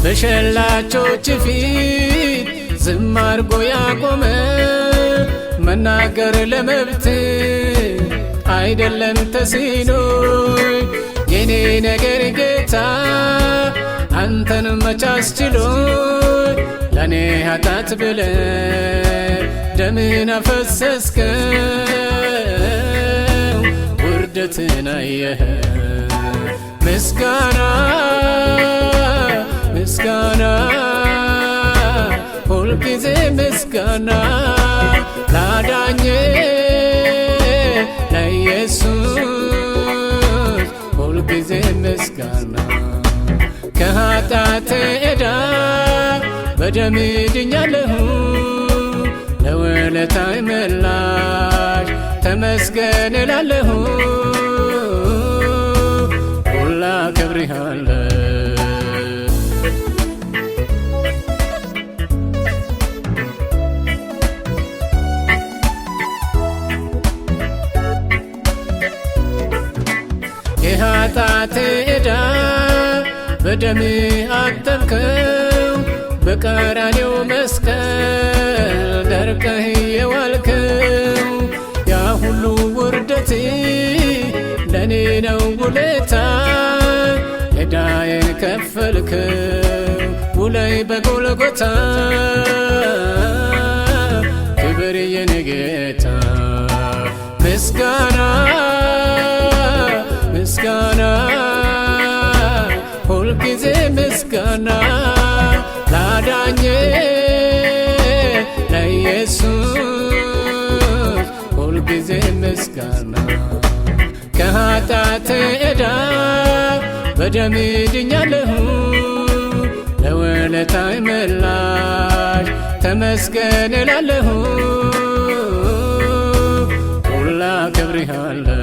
በሸላቾች ፊት ዝም አርጎ ያቆመ መናገር ለመብት አይደለም ተስኖኝ የኔ ነገር ጌታ አንተን መች አስችሎኝ ለኔ ኃጢአት ብለህ ደምን አፈሰስከው ውርደትን አየህ። ምስጋና ምስጋና ሁልጊዜ ምስጋና ላዳኜ ለኢየሱስ ሁልጊዜ ምስጋና ከኃጢአቴ ዕዳ በደም ድኛለሁ ለውለታህ ምላሽ ተመስገን እላለሁ ሁላ አከብርሃለሁ የኃጢአቴ ዕዳ በደም አጠብከው በቀራንዮ መስቀል ደርቀህ የዋልከው ያ ሁሉ ውርደቴ ለኔ ነው ውለታ ዕዳዬን ከፈልከው ውለይ በጎልጎታ ክብር የኔ ጌታ ምስጋና ምስጋና ሁልጊዜ ምስጋና ላዳኜ ለኢየሱስ ሁልጊዜ ምስጋና ከኃጢአቴ ዕዳ በደም ድኛለሁ ለውለታህ ምላሽ ተመስገን እላለሁ ሁላ አከብርሃለሁ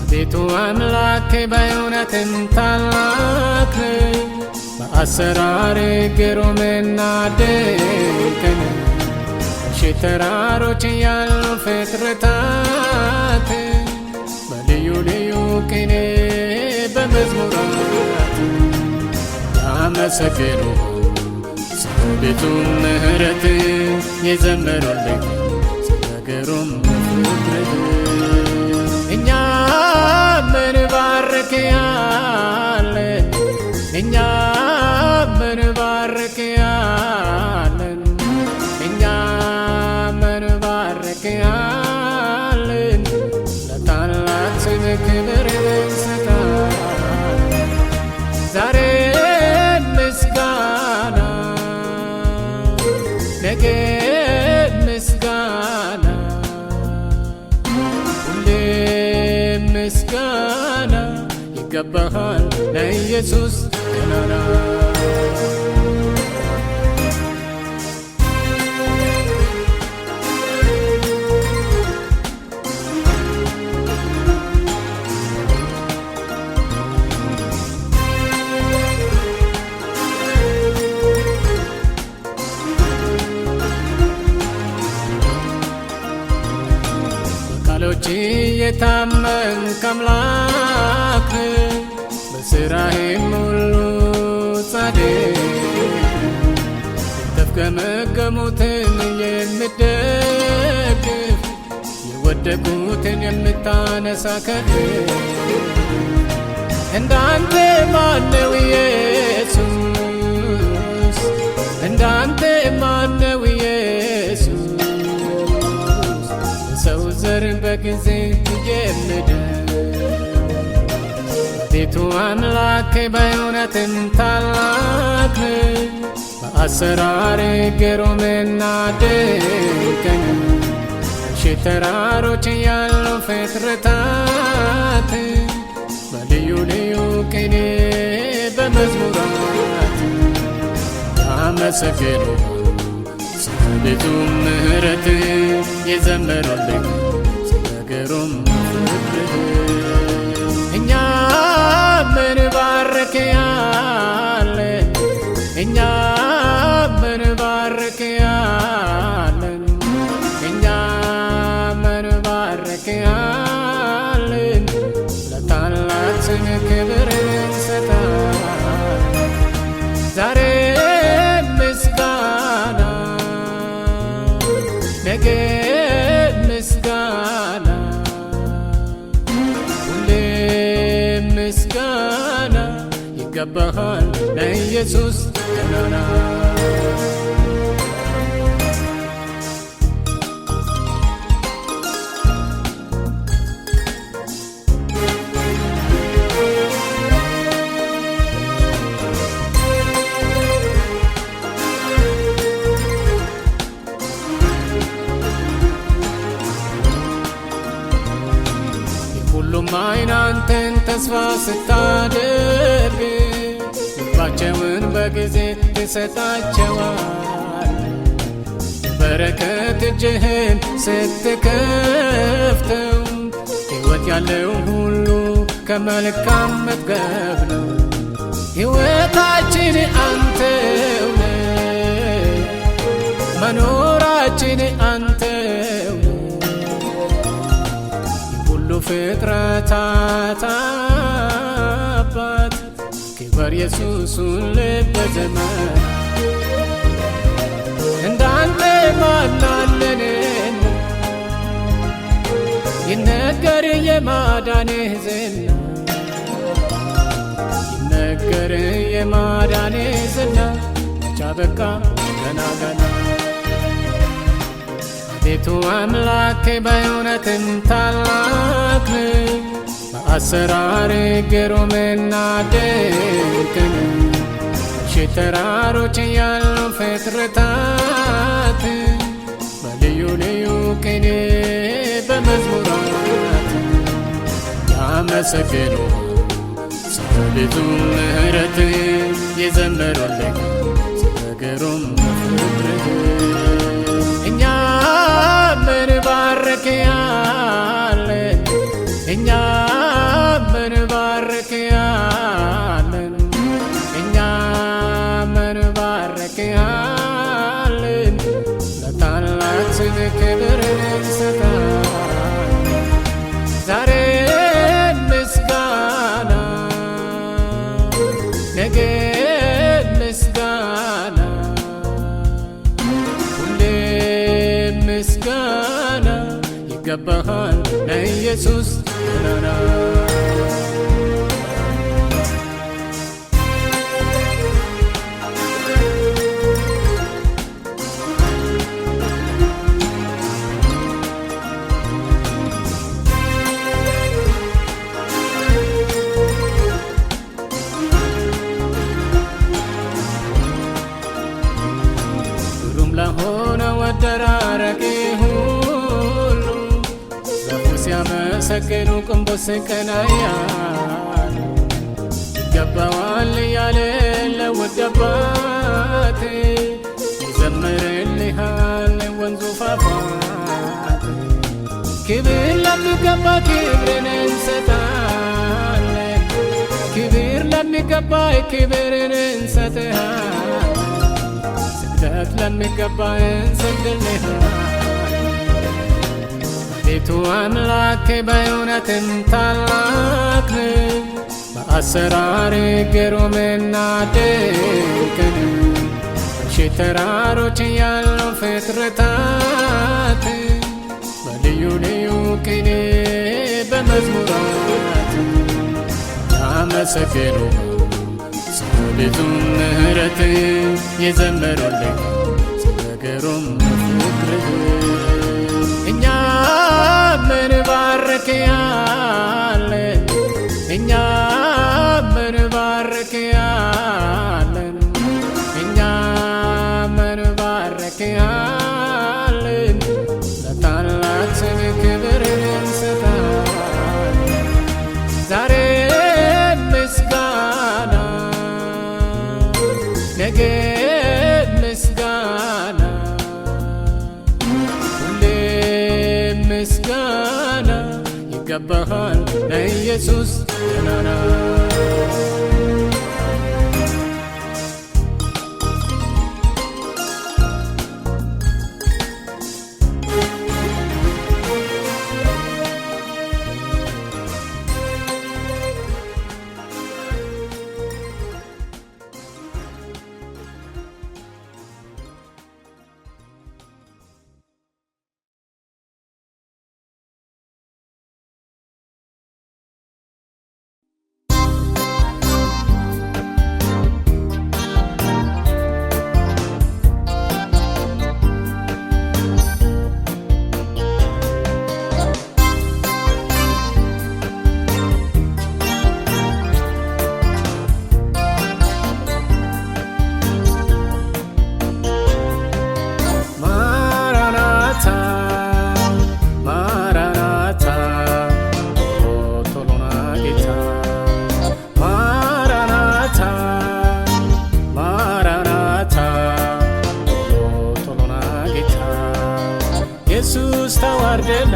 ቤቱ አምላኬ በእውነትም ታላቅ በአሰራር ግሩምና ድንቅ ሺህ ተራሮች ያሉ ፍጥረታት በልዩ ልዩ ቅኔ በመዝሙራት ያመሰግኑ ስለ ቤቱ ምሕረት የዘመሩልኝ ስለ ግሩም ፍጥረት እኛ ምን ባርክ ያለን እኛ ምን ባርክ ያለን እኛ ምን ባርክ ያለን ለታላቅ ስምህ ክብር እንሰጣለን ዛሬ ምስጋና ነገ ምስጋና ምስጋና ይገባሃል ለኢየሱስ ገናና ቃሎች የታመንክ አምላክ በሥራህም ሁሉ ጻድቅ የተፍገመገሙትን የምትደግፍ የወደቁትን የምታነሳ ከፍ እንዳንተ ማነው ኢየሱስ እንዳንተ ማነው ኢየሱስ ሰው ዘር በጊዜ የምድር ቤቱ አምላኬ በእውነትም ታላቅ በአሰራር ግሩምና ድንቅ ሺህ ተራሮች ያሉ ፍጥረታት በልዩ ልዩ ቅኔ በመዝሙራት ያመሰገኑሃል ስለ ቤቱ ምሕረት የዘመሩልህ ስለ ግሩም ፍቅርህ እኛ ምን ባርክሃለን እኛ ምን ባርክሃለን እኛ ምን ባርክሃለን ለታላቅ ስምህ ክብር እንሰጣለን ዛሬ ምስጋና ነገ ምስጋና ሁሌ ምስጋና ይገባሃል ለኢየሱስ ገናና ሁሉም አይን አንተን ተስፋ ስታደርግ ልባቸውን በጊዜ ትሰጣቸዋል በረከት እጅህን ስትከፍተው ሕይወት ያለው ሁሉ ከመልካም መጥገብ ነው ሕይወታችን አንተው ነህ መኖራችን አንተው ሁሉ ፍጥረታት አባት ክበር ኢየሱስ ሁሌ በዘመን እንዳንተ ማን አለን ይነገር የማዳንህ ዝና ይነገር የማዳንህ ዝና ብቻ በቃ ገና ገና ቤቱ አምላኬ በእውነትም ታላቅ በአሰራር ግሩምና ድንቅ ሺህ ተራሮች ያሉ ፍጥረታት በልዩ ልዩ ቅኔ በመዝሙራት ያመሰግኑሃል ስለ ቤቱ ምሕረት የዘመሩልህ ስለ ግሩም ፍቅርህ እኛ ምን ባርክሃለን እኛ ምን ባርክሃለን እኛ ምን ባርክሃለን ለታላቅ ስምህ ክብር እንሰጣለን ዛሬ ምስጋና ነገ ምስጋና ምስጋና ይገባሃል ለኢየሱስ ገናና ግሩም ለሆነው አደራረግህ ሁሉ ዛፉ ሲያመሰግኑ ቅንቦት ሲቀናያል ይገባዋል እያለ ለውድ አባት ይዘምርልሃል ወንዙ ፏፏቴ ክብር ለሚገባ ክብርን እንሰጣለን ክብር ለሚገባ ክብርን እንሰጥሃለን ስግደት ለሚገባ እንሰግድልሃል ቤቱ አምላኬ በእውነትም ታላቅ በአሰራር ግሩምና ድንቅ ሺህ ተራሮች ያሉ ፍጥረታት በልዩ ልዩ ቅኔ በመዝሙራት ያመሰግኑሃል ስለ ቤቱ ምሕረት የዘመሩልህ ስለ ግሩም ፍቅርህ እኛ ምን ባርክሃለን እኛ ምን ባርክሃለን እኛ ምን ባርክሃለን ለታላቅ ስምህ ክብር እንሰጣለን ዛሬ ምስጋና ይገባሃል ለኢየሱስ ገናና ኢየሱስ ተዋርደና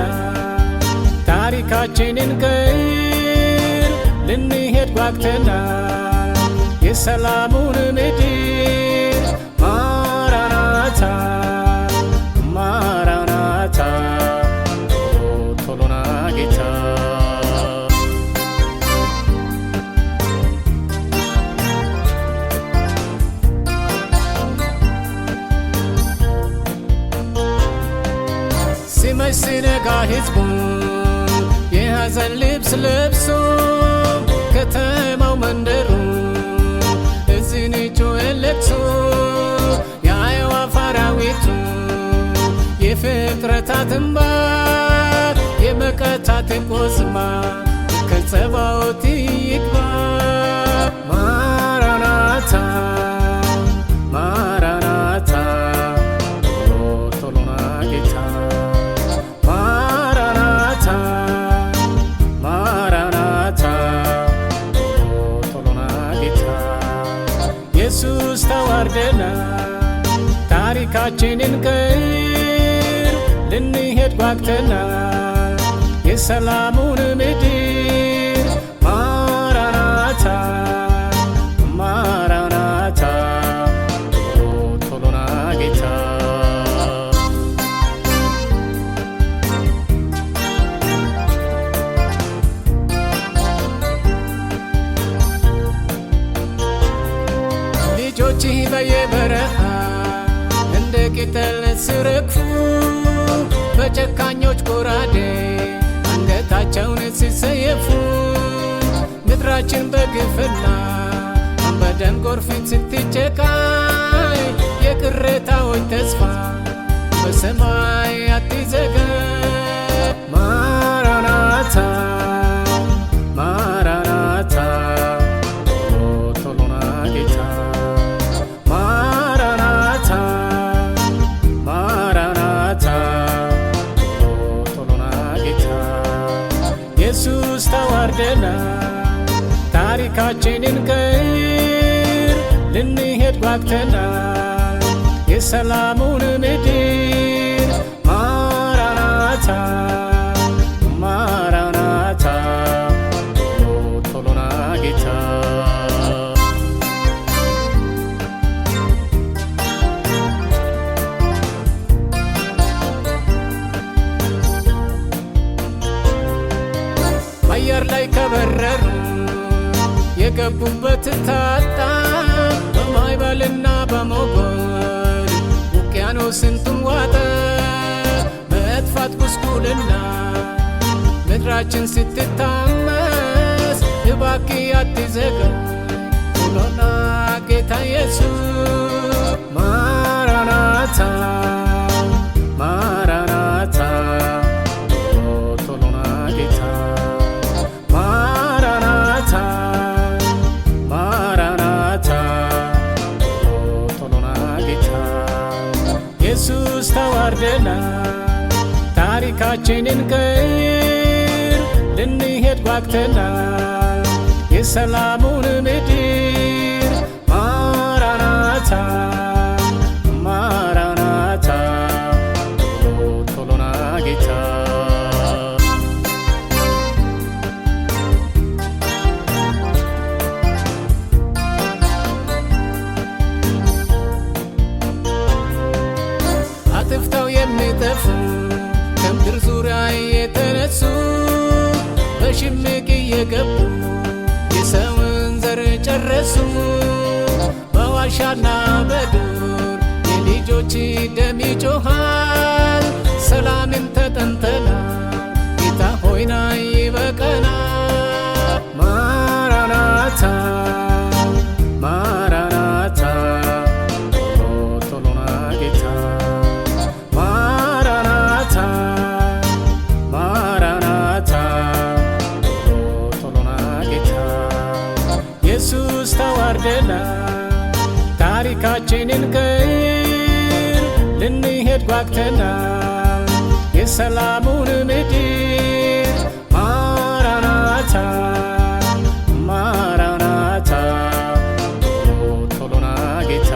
ታሪካችንን ቀይር ልንሄድ ጓግተና የሰላሙን ምድር ማራናታ ማራናታ ቶሎና ጌታ ሲመሽ ሲነጋ ሕዝቡ የሐዘን ልብስ ለብሶ ከተማው መንደሩ እዝን ጩኸት ለቅሶ የአዕዋፍ አራዊቱ የፍጥረታት እንባ የመከታት ቆስማ ከጸባዖት ይግባ ማራናታ ማራናታ ቶሎና ጌታ ኢየሱስ ተዋርደና ታሪካችንን ቀይር ልንሄድ ጓግተና የሰላሙን ምድር ማራናታ ማራናታ ቶሎና ጌታ ልጆችህ በየበረሃ እንደ ቅጠል ሲረግፉ በጨካኞች ጎራዴ አንገታቸውን ሲሰየፉ ምድራችን በግፍና በደም ጎርፍ ስትጨቃይ የቅሬታዎች ተስፋ በሰማይ አትዘገብ ማራናታ ማራናታ ቶሎና ጌታ ኢየሱስ ተዋርደና ታሪካችንን ቀይር ልንሄድ ጓግተና የሰላሙን ምድር ማራናታ ማራናታ ቶሎና ጌታ አየር ላይ ከበረሩ የገቡበት ታጣ በማዕበልና በሞገድ ውቅያኖስን ዋጠ መጥፋት ጉስቁልና ምድራችን ስትታመስ እባክህ አትዘገይ ቶሎና ጌታ ኢየሱስ ማራናታ ማራናታ ቶሎና ጌታ ማራናታ ማራናታ ቶሎና ጌታ ኢየሱስ ተዋርደና ታሪካችንን ቀይር ልንሄድ ጓግተና የሰላሙን ምድር ማራናታ ማራናታ ቶሎና ጌታ በሽምቅ እየገቡ የሰውን ዘር ጨረሱ። በዋሻና በዱር የልጆች ደም ይጮኻል። ሰላምን ተጠምተናል፣ ጌታ ሆይ ና ይበቀናል። ማራናታ ማራናታ ቶሎ ቶሎ ና ጌታ። ማራናታ ማራናታ ቶሎ ቶሎ ና ጌታ። ኢየሱስ ተዋርደናል፣ ታሪካችንን ቀይር ልንሄድ ጓግተናል የሰላሙን ምድር። ማራናታ ማራናታ ቶሎ ቶሎ ና ጌታ።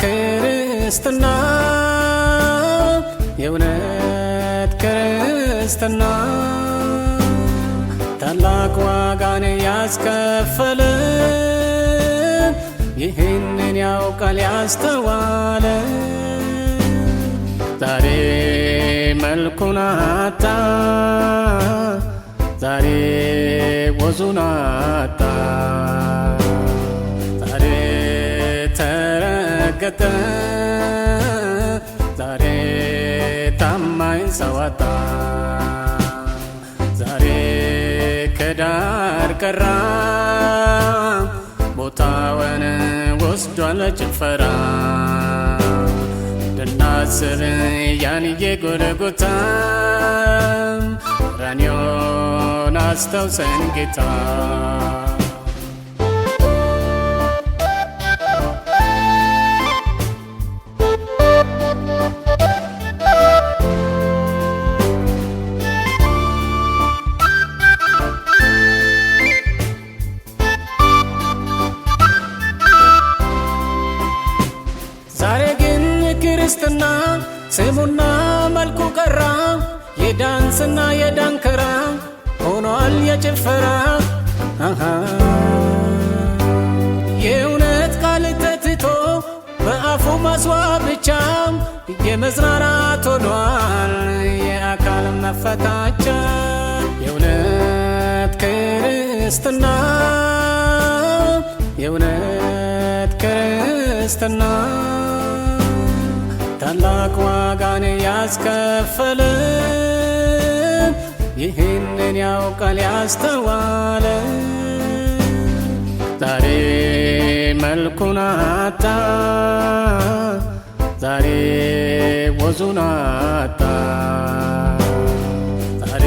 ክርስትና የእውነት ክርስትና ታላቅ ዋጋን ያስከፈለ ይህንን ያውቃል ያስተዋለ። ዛሬ መልኩን አጣ፣ ዛሬ ወዙን አጣ፣ ዛሬ ተረገጠ፣ ዛሬ ታማኝ ሰው አጣ፣ ዛሬ ከዳር ቀራ፣ ቦታውን ወስዷል ጭፈራ። እንድናስብ ያን የጎልጎታ ቀራንዮን አስታውሰን ጌታ። ዛሬ ግን ክርስትና ስሙና መልኩ ቀራ፣ የዳንስና የዳንከራ ሆኗል የጭፈራ። የእውነት ቃል ተትቶ በአፉ ማስዋብ ብቻ የመዝናናት ሆኗል የአካል መፈታቻ። የእውነት ክርስትና የእውነት ክርስትና ታላቅ ዋጋን ያስከፈለ ይህንን ያውቃል ያስተዋለ። ዛሬ መልኩን አጣ፣ ዛሬ ወዙን አጣ፣ ዛሬ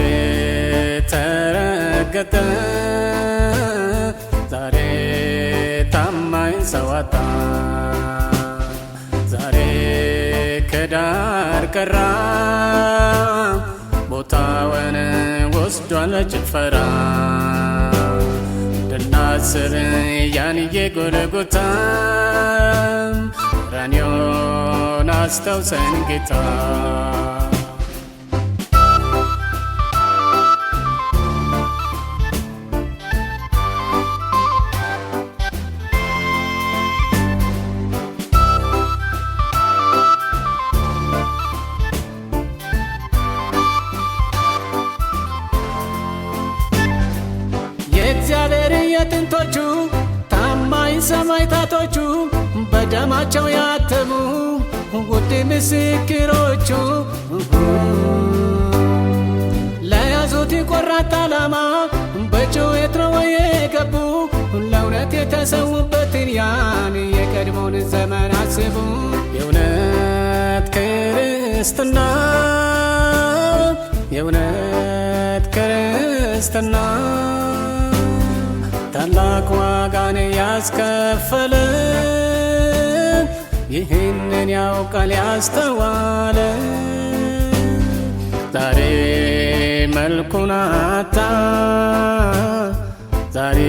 ተረገጠ፣ ዛሬ ታማኝ ሰው አጣ፣ ዛሬ ከዳር ቀራ፣ ቦታውን ወስዷል ጭፈራ። እንድናስብ ያን የጎልጎታ ቀራንዮን አስታውሰን ጌታ። የእግዚአብሔር የጥንቶቹ ታማኝ ሰማዕታቶቹ በደማቸው ያተሙ ውድ ምስክሮቹ ለያዙት ቆራጥ ዓላማ በጩኸት ነው የገቡ። ለእውነት የተሰዉበትን ያን የቀድሞውን ዘመን አስቡ። የእውነት ክርስትና የእውነት ክርስትና ታላቅ ዋጋን ያስከፈለ ይህንን ያውቃል ያስተዋለ ዛሬ መልኩን አጣ ዛሬ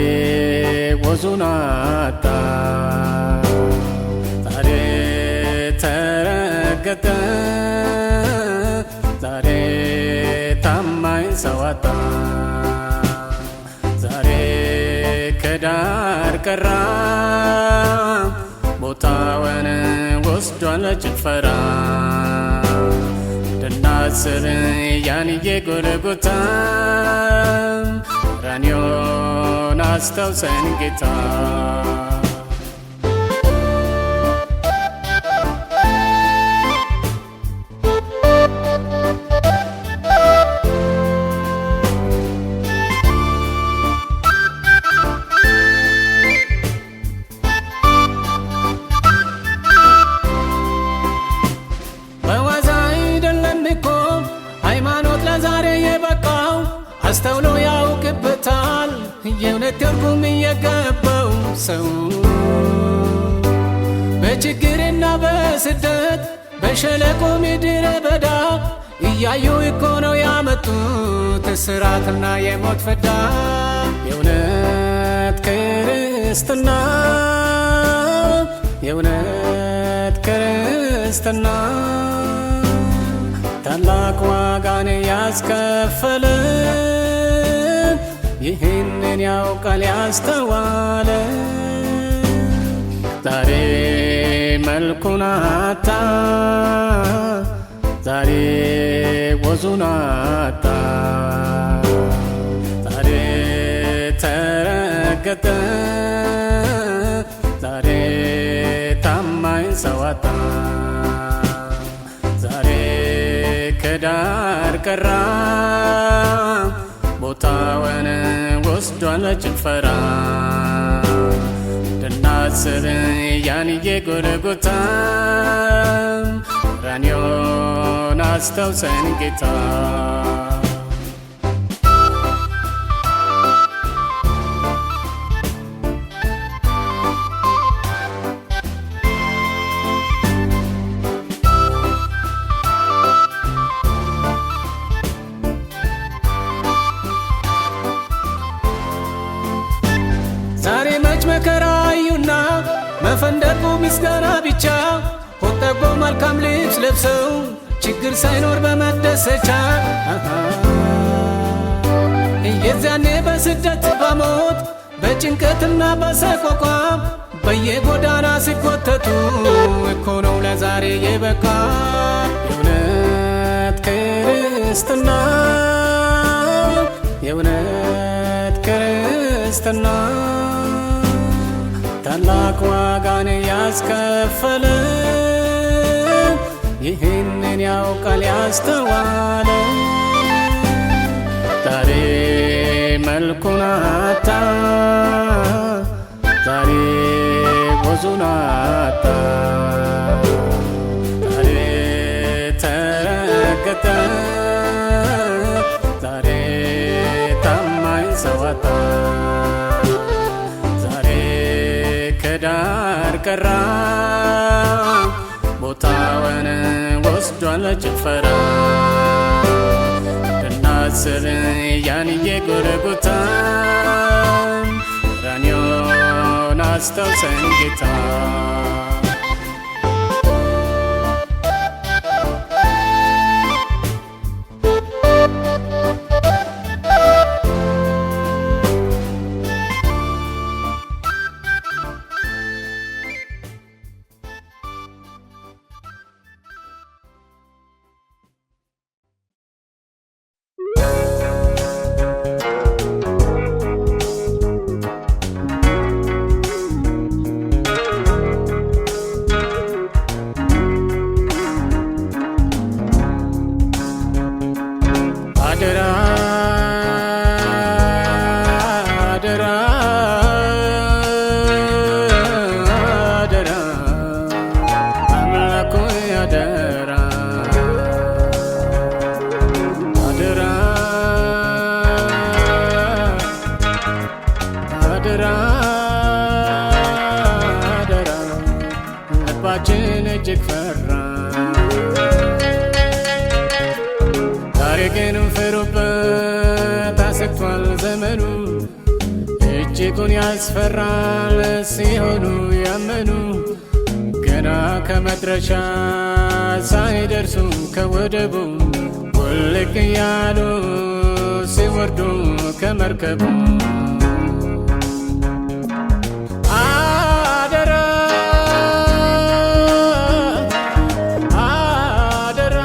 ወዙን አጣ ዛሬ ተረገጠ ዛሬ ታማኝ ሰው አጣ ዛሬ ከዳር ቀራ ቦታውን ወስዷል ጭፈራ እንድናስብ ያን የጎልጎታ ቀራንዮን አስታውሰን ጌታ አስተውሎ ያውቅበታል የእውነት ትርጉም እየገባው ሰው በችግርና በስደት በሸለቆ ምድረ በዳ እያዩ እኮ ነው ያመጡት እስራትና የሞት ፍዳ የእውነት ክርስትና የእውነት ክርስትና ታላቅ ዋጋን ያስከፈለ ይህንን ያውቃል ያስተዋለ ዛሬ መልኩን አጣ ዛሬ ወዙን አጣ ዛሬ ተረገጠ ዛሬ ታማኝ ሰው አጣ ዛሬ ከዳር ቀራ ቦታውን ወስዷል ጭፈራ እንድናስብ ያን የጎልጎታ ቀራንዮን አስታውሰን ጌታ ዛሬ መች መከራ አዩና መፈንደቁ ምስጋና ብቻ ወጠጎ መልካም ልብስ ለብሰው ችግር ሳይኖር በመደሰቻ የዚያኔ በስደት በሞት በጭንቀትና በሰቆቃ በየጎዳና ሲጎተቱ እኮ ነው ለዛሬ የበቃ የእውነት ክርስትና የእውነት ክርስትና ታላቅ ዋጋን ያስከፈለ ይህንን ያውቃል ያስተዋለ ዛሬ መልኩን አጣ ዛሬ ወዙን አጣ ዛሬ ተረገጠ ዛሬ ታማኝ ሰው አጣ ከዳር ቀራ ቦታውን ወስዷል ጭፈራ እንድናስብ ያን የጎልጎታ ቀራንዮን አስታውሰን ጌታ ታስቷል ዘመኑ እጅጉን ያስፈራል ሲሆኑ ያመኑ ገና ከመድረሻ ሳይደርሱ ከወደቡ ውልቅ እያሉ ሲወርዱ ከመርከቡ አደራ አደራ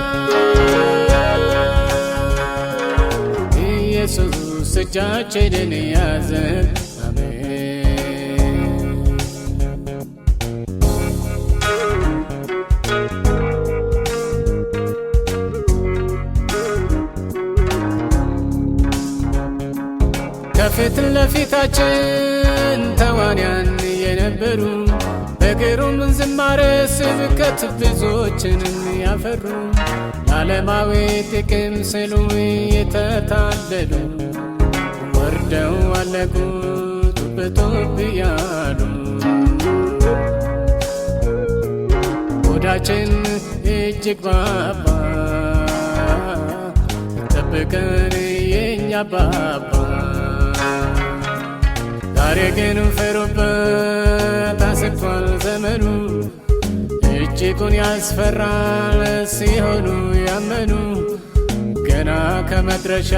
ኢየሱስ እጃችንን ያዘ ከፊት ለፊታችን ተዋንያን የነበሩ በግሩም ዝማሬ ስብከት ብዙዎችንም ያፈሩ ዓለማዊ ጥቅም ስሉ የተታለሉ ወርደው አለቁ ጡብ እያሉ ሆዳችን እጅግ ባባ ጠብቀን የኛ ባባ ዛሬ ግን ፈሩበት አስቷል ዘመኑ እጅጉን ያስፈራል ሲሆኑ ያመኑ ገና ከመድረሻ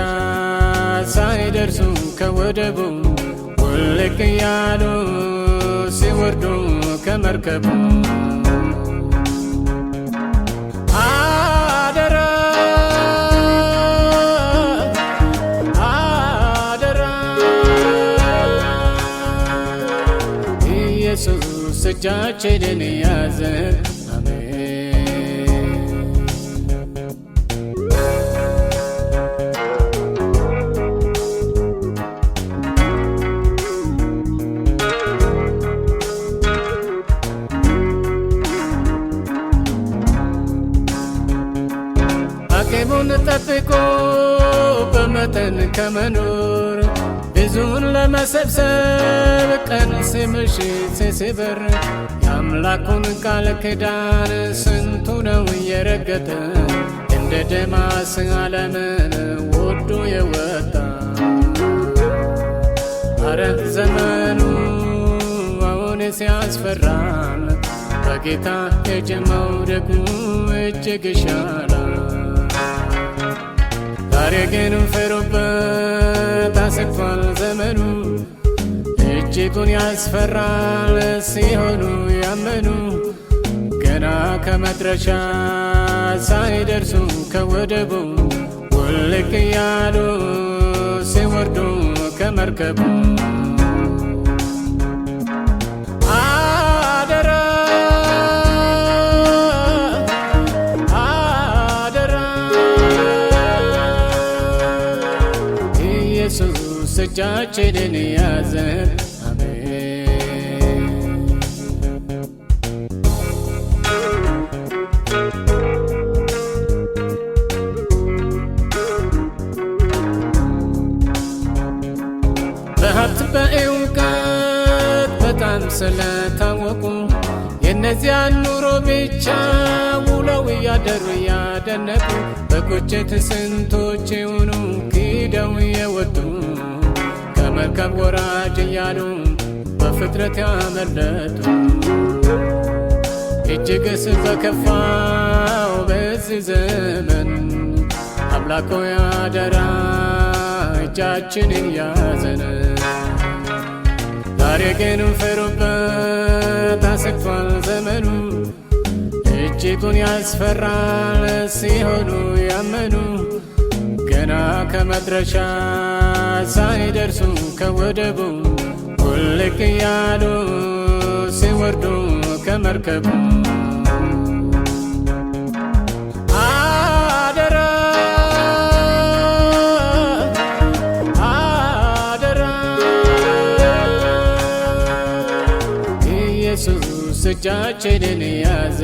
ሳይደርሱ ከወደቡ ውልቅ እያሉ ሲወርዱ ከመርከቡ ኢየሱስ እጃችንን ያዘ አሜን። አቅሙን ጠብቆ በመጠን ከመኖር ብዙን ለመሰብሰብ ቀን ሲመሽ ሲበር የአምላኩን ቃል ኪዳን ስንቱ ነው የረገጠ እንደ ደማስ ዓለምን ወዶ የወጣ አረ ዘመኑ አሁን ሲያስፈራል በጌታ እጅ መውደቁ እጅግ ይሻላል። ዛሬ ግን ፈሩበት አስቷል ዘመኑ እጅጉን ያስፈራል ሲሆኑ ያመኑ ገና ከመድረሻ ሳይደርሱ ከወደቡ ውልቅ እያሉ ሲወርዱ ከመርከቡ ኢየሱስ እጃችንን ያዘ አሜን። በሀብት በእውቀት በጣም ስለታወቁ የእነዚያን ኑሮ ብቻ ውለው እያደሩ እያደነቁ በቁጭት ስንቶች የሆኑ ክደው የወጡ ከመርከብ ወራጅ እያሉ በፍጥረት ያመለጡ እጅግስ በከፋው በዚህ ዘመን አምላኮ ያደራ እጃችንን ያዘን። ዛሬ ግን ፈሩበት አስቷል ዘመኑ እጅጉን ያስፈራል ሲሆኑ ያመኑ ገና ከመድረሻ ሳይደርሱ ከወደቡ ውልቅ እያሉ ሲወርዱ ከመርከቡ አደራ አደራ ኢየሱስ እጃችንን ያዘ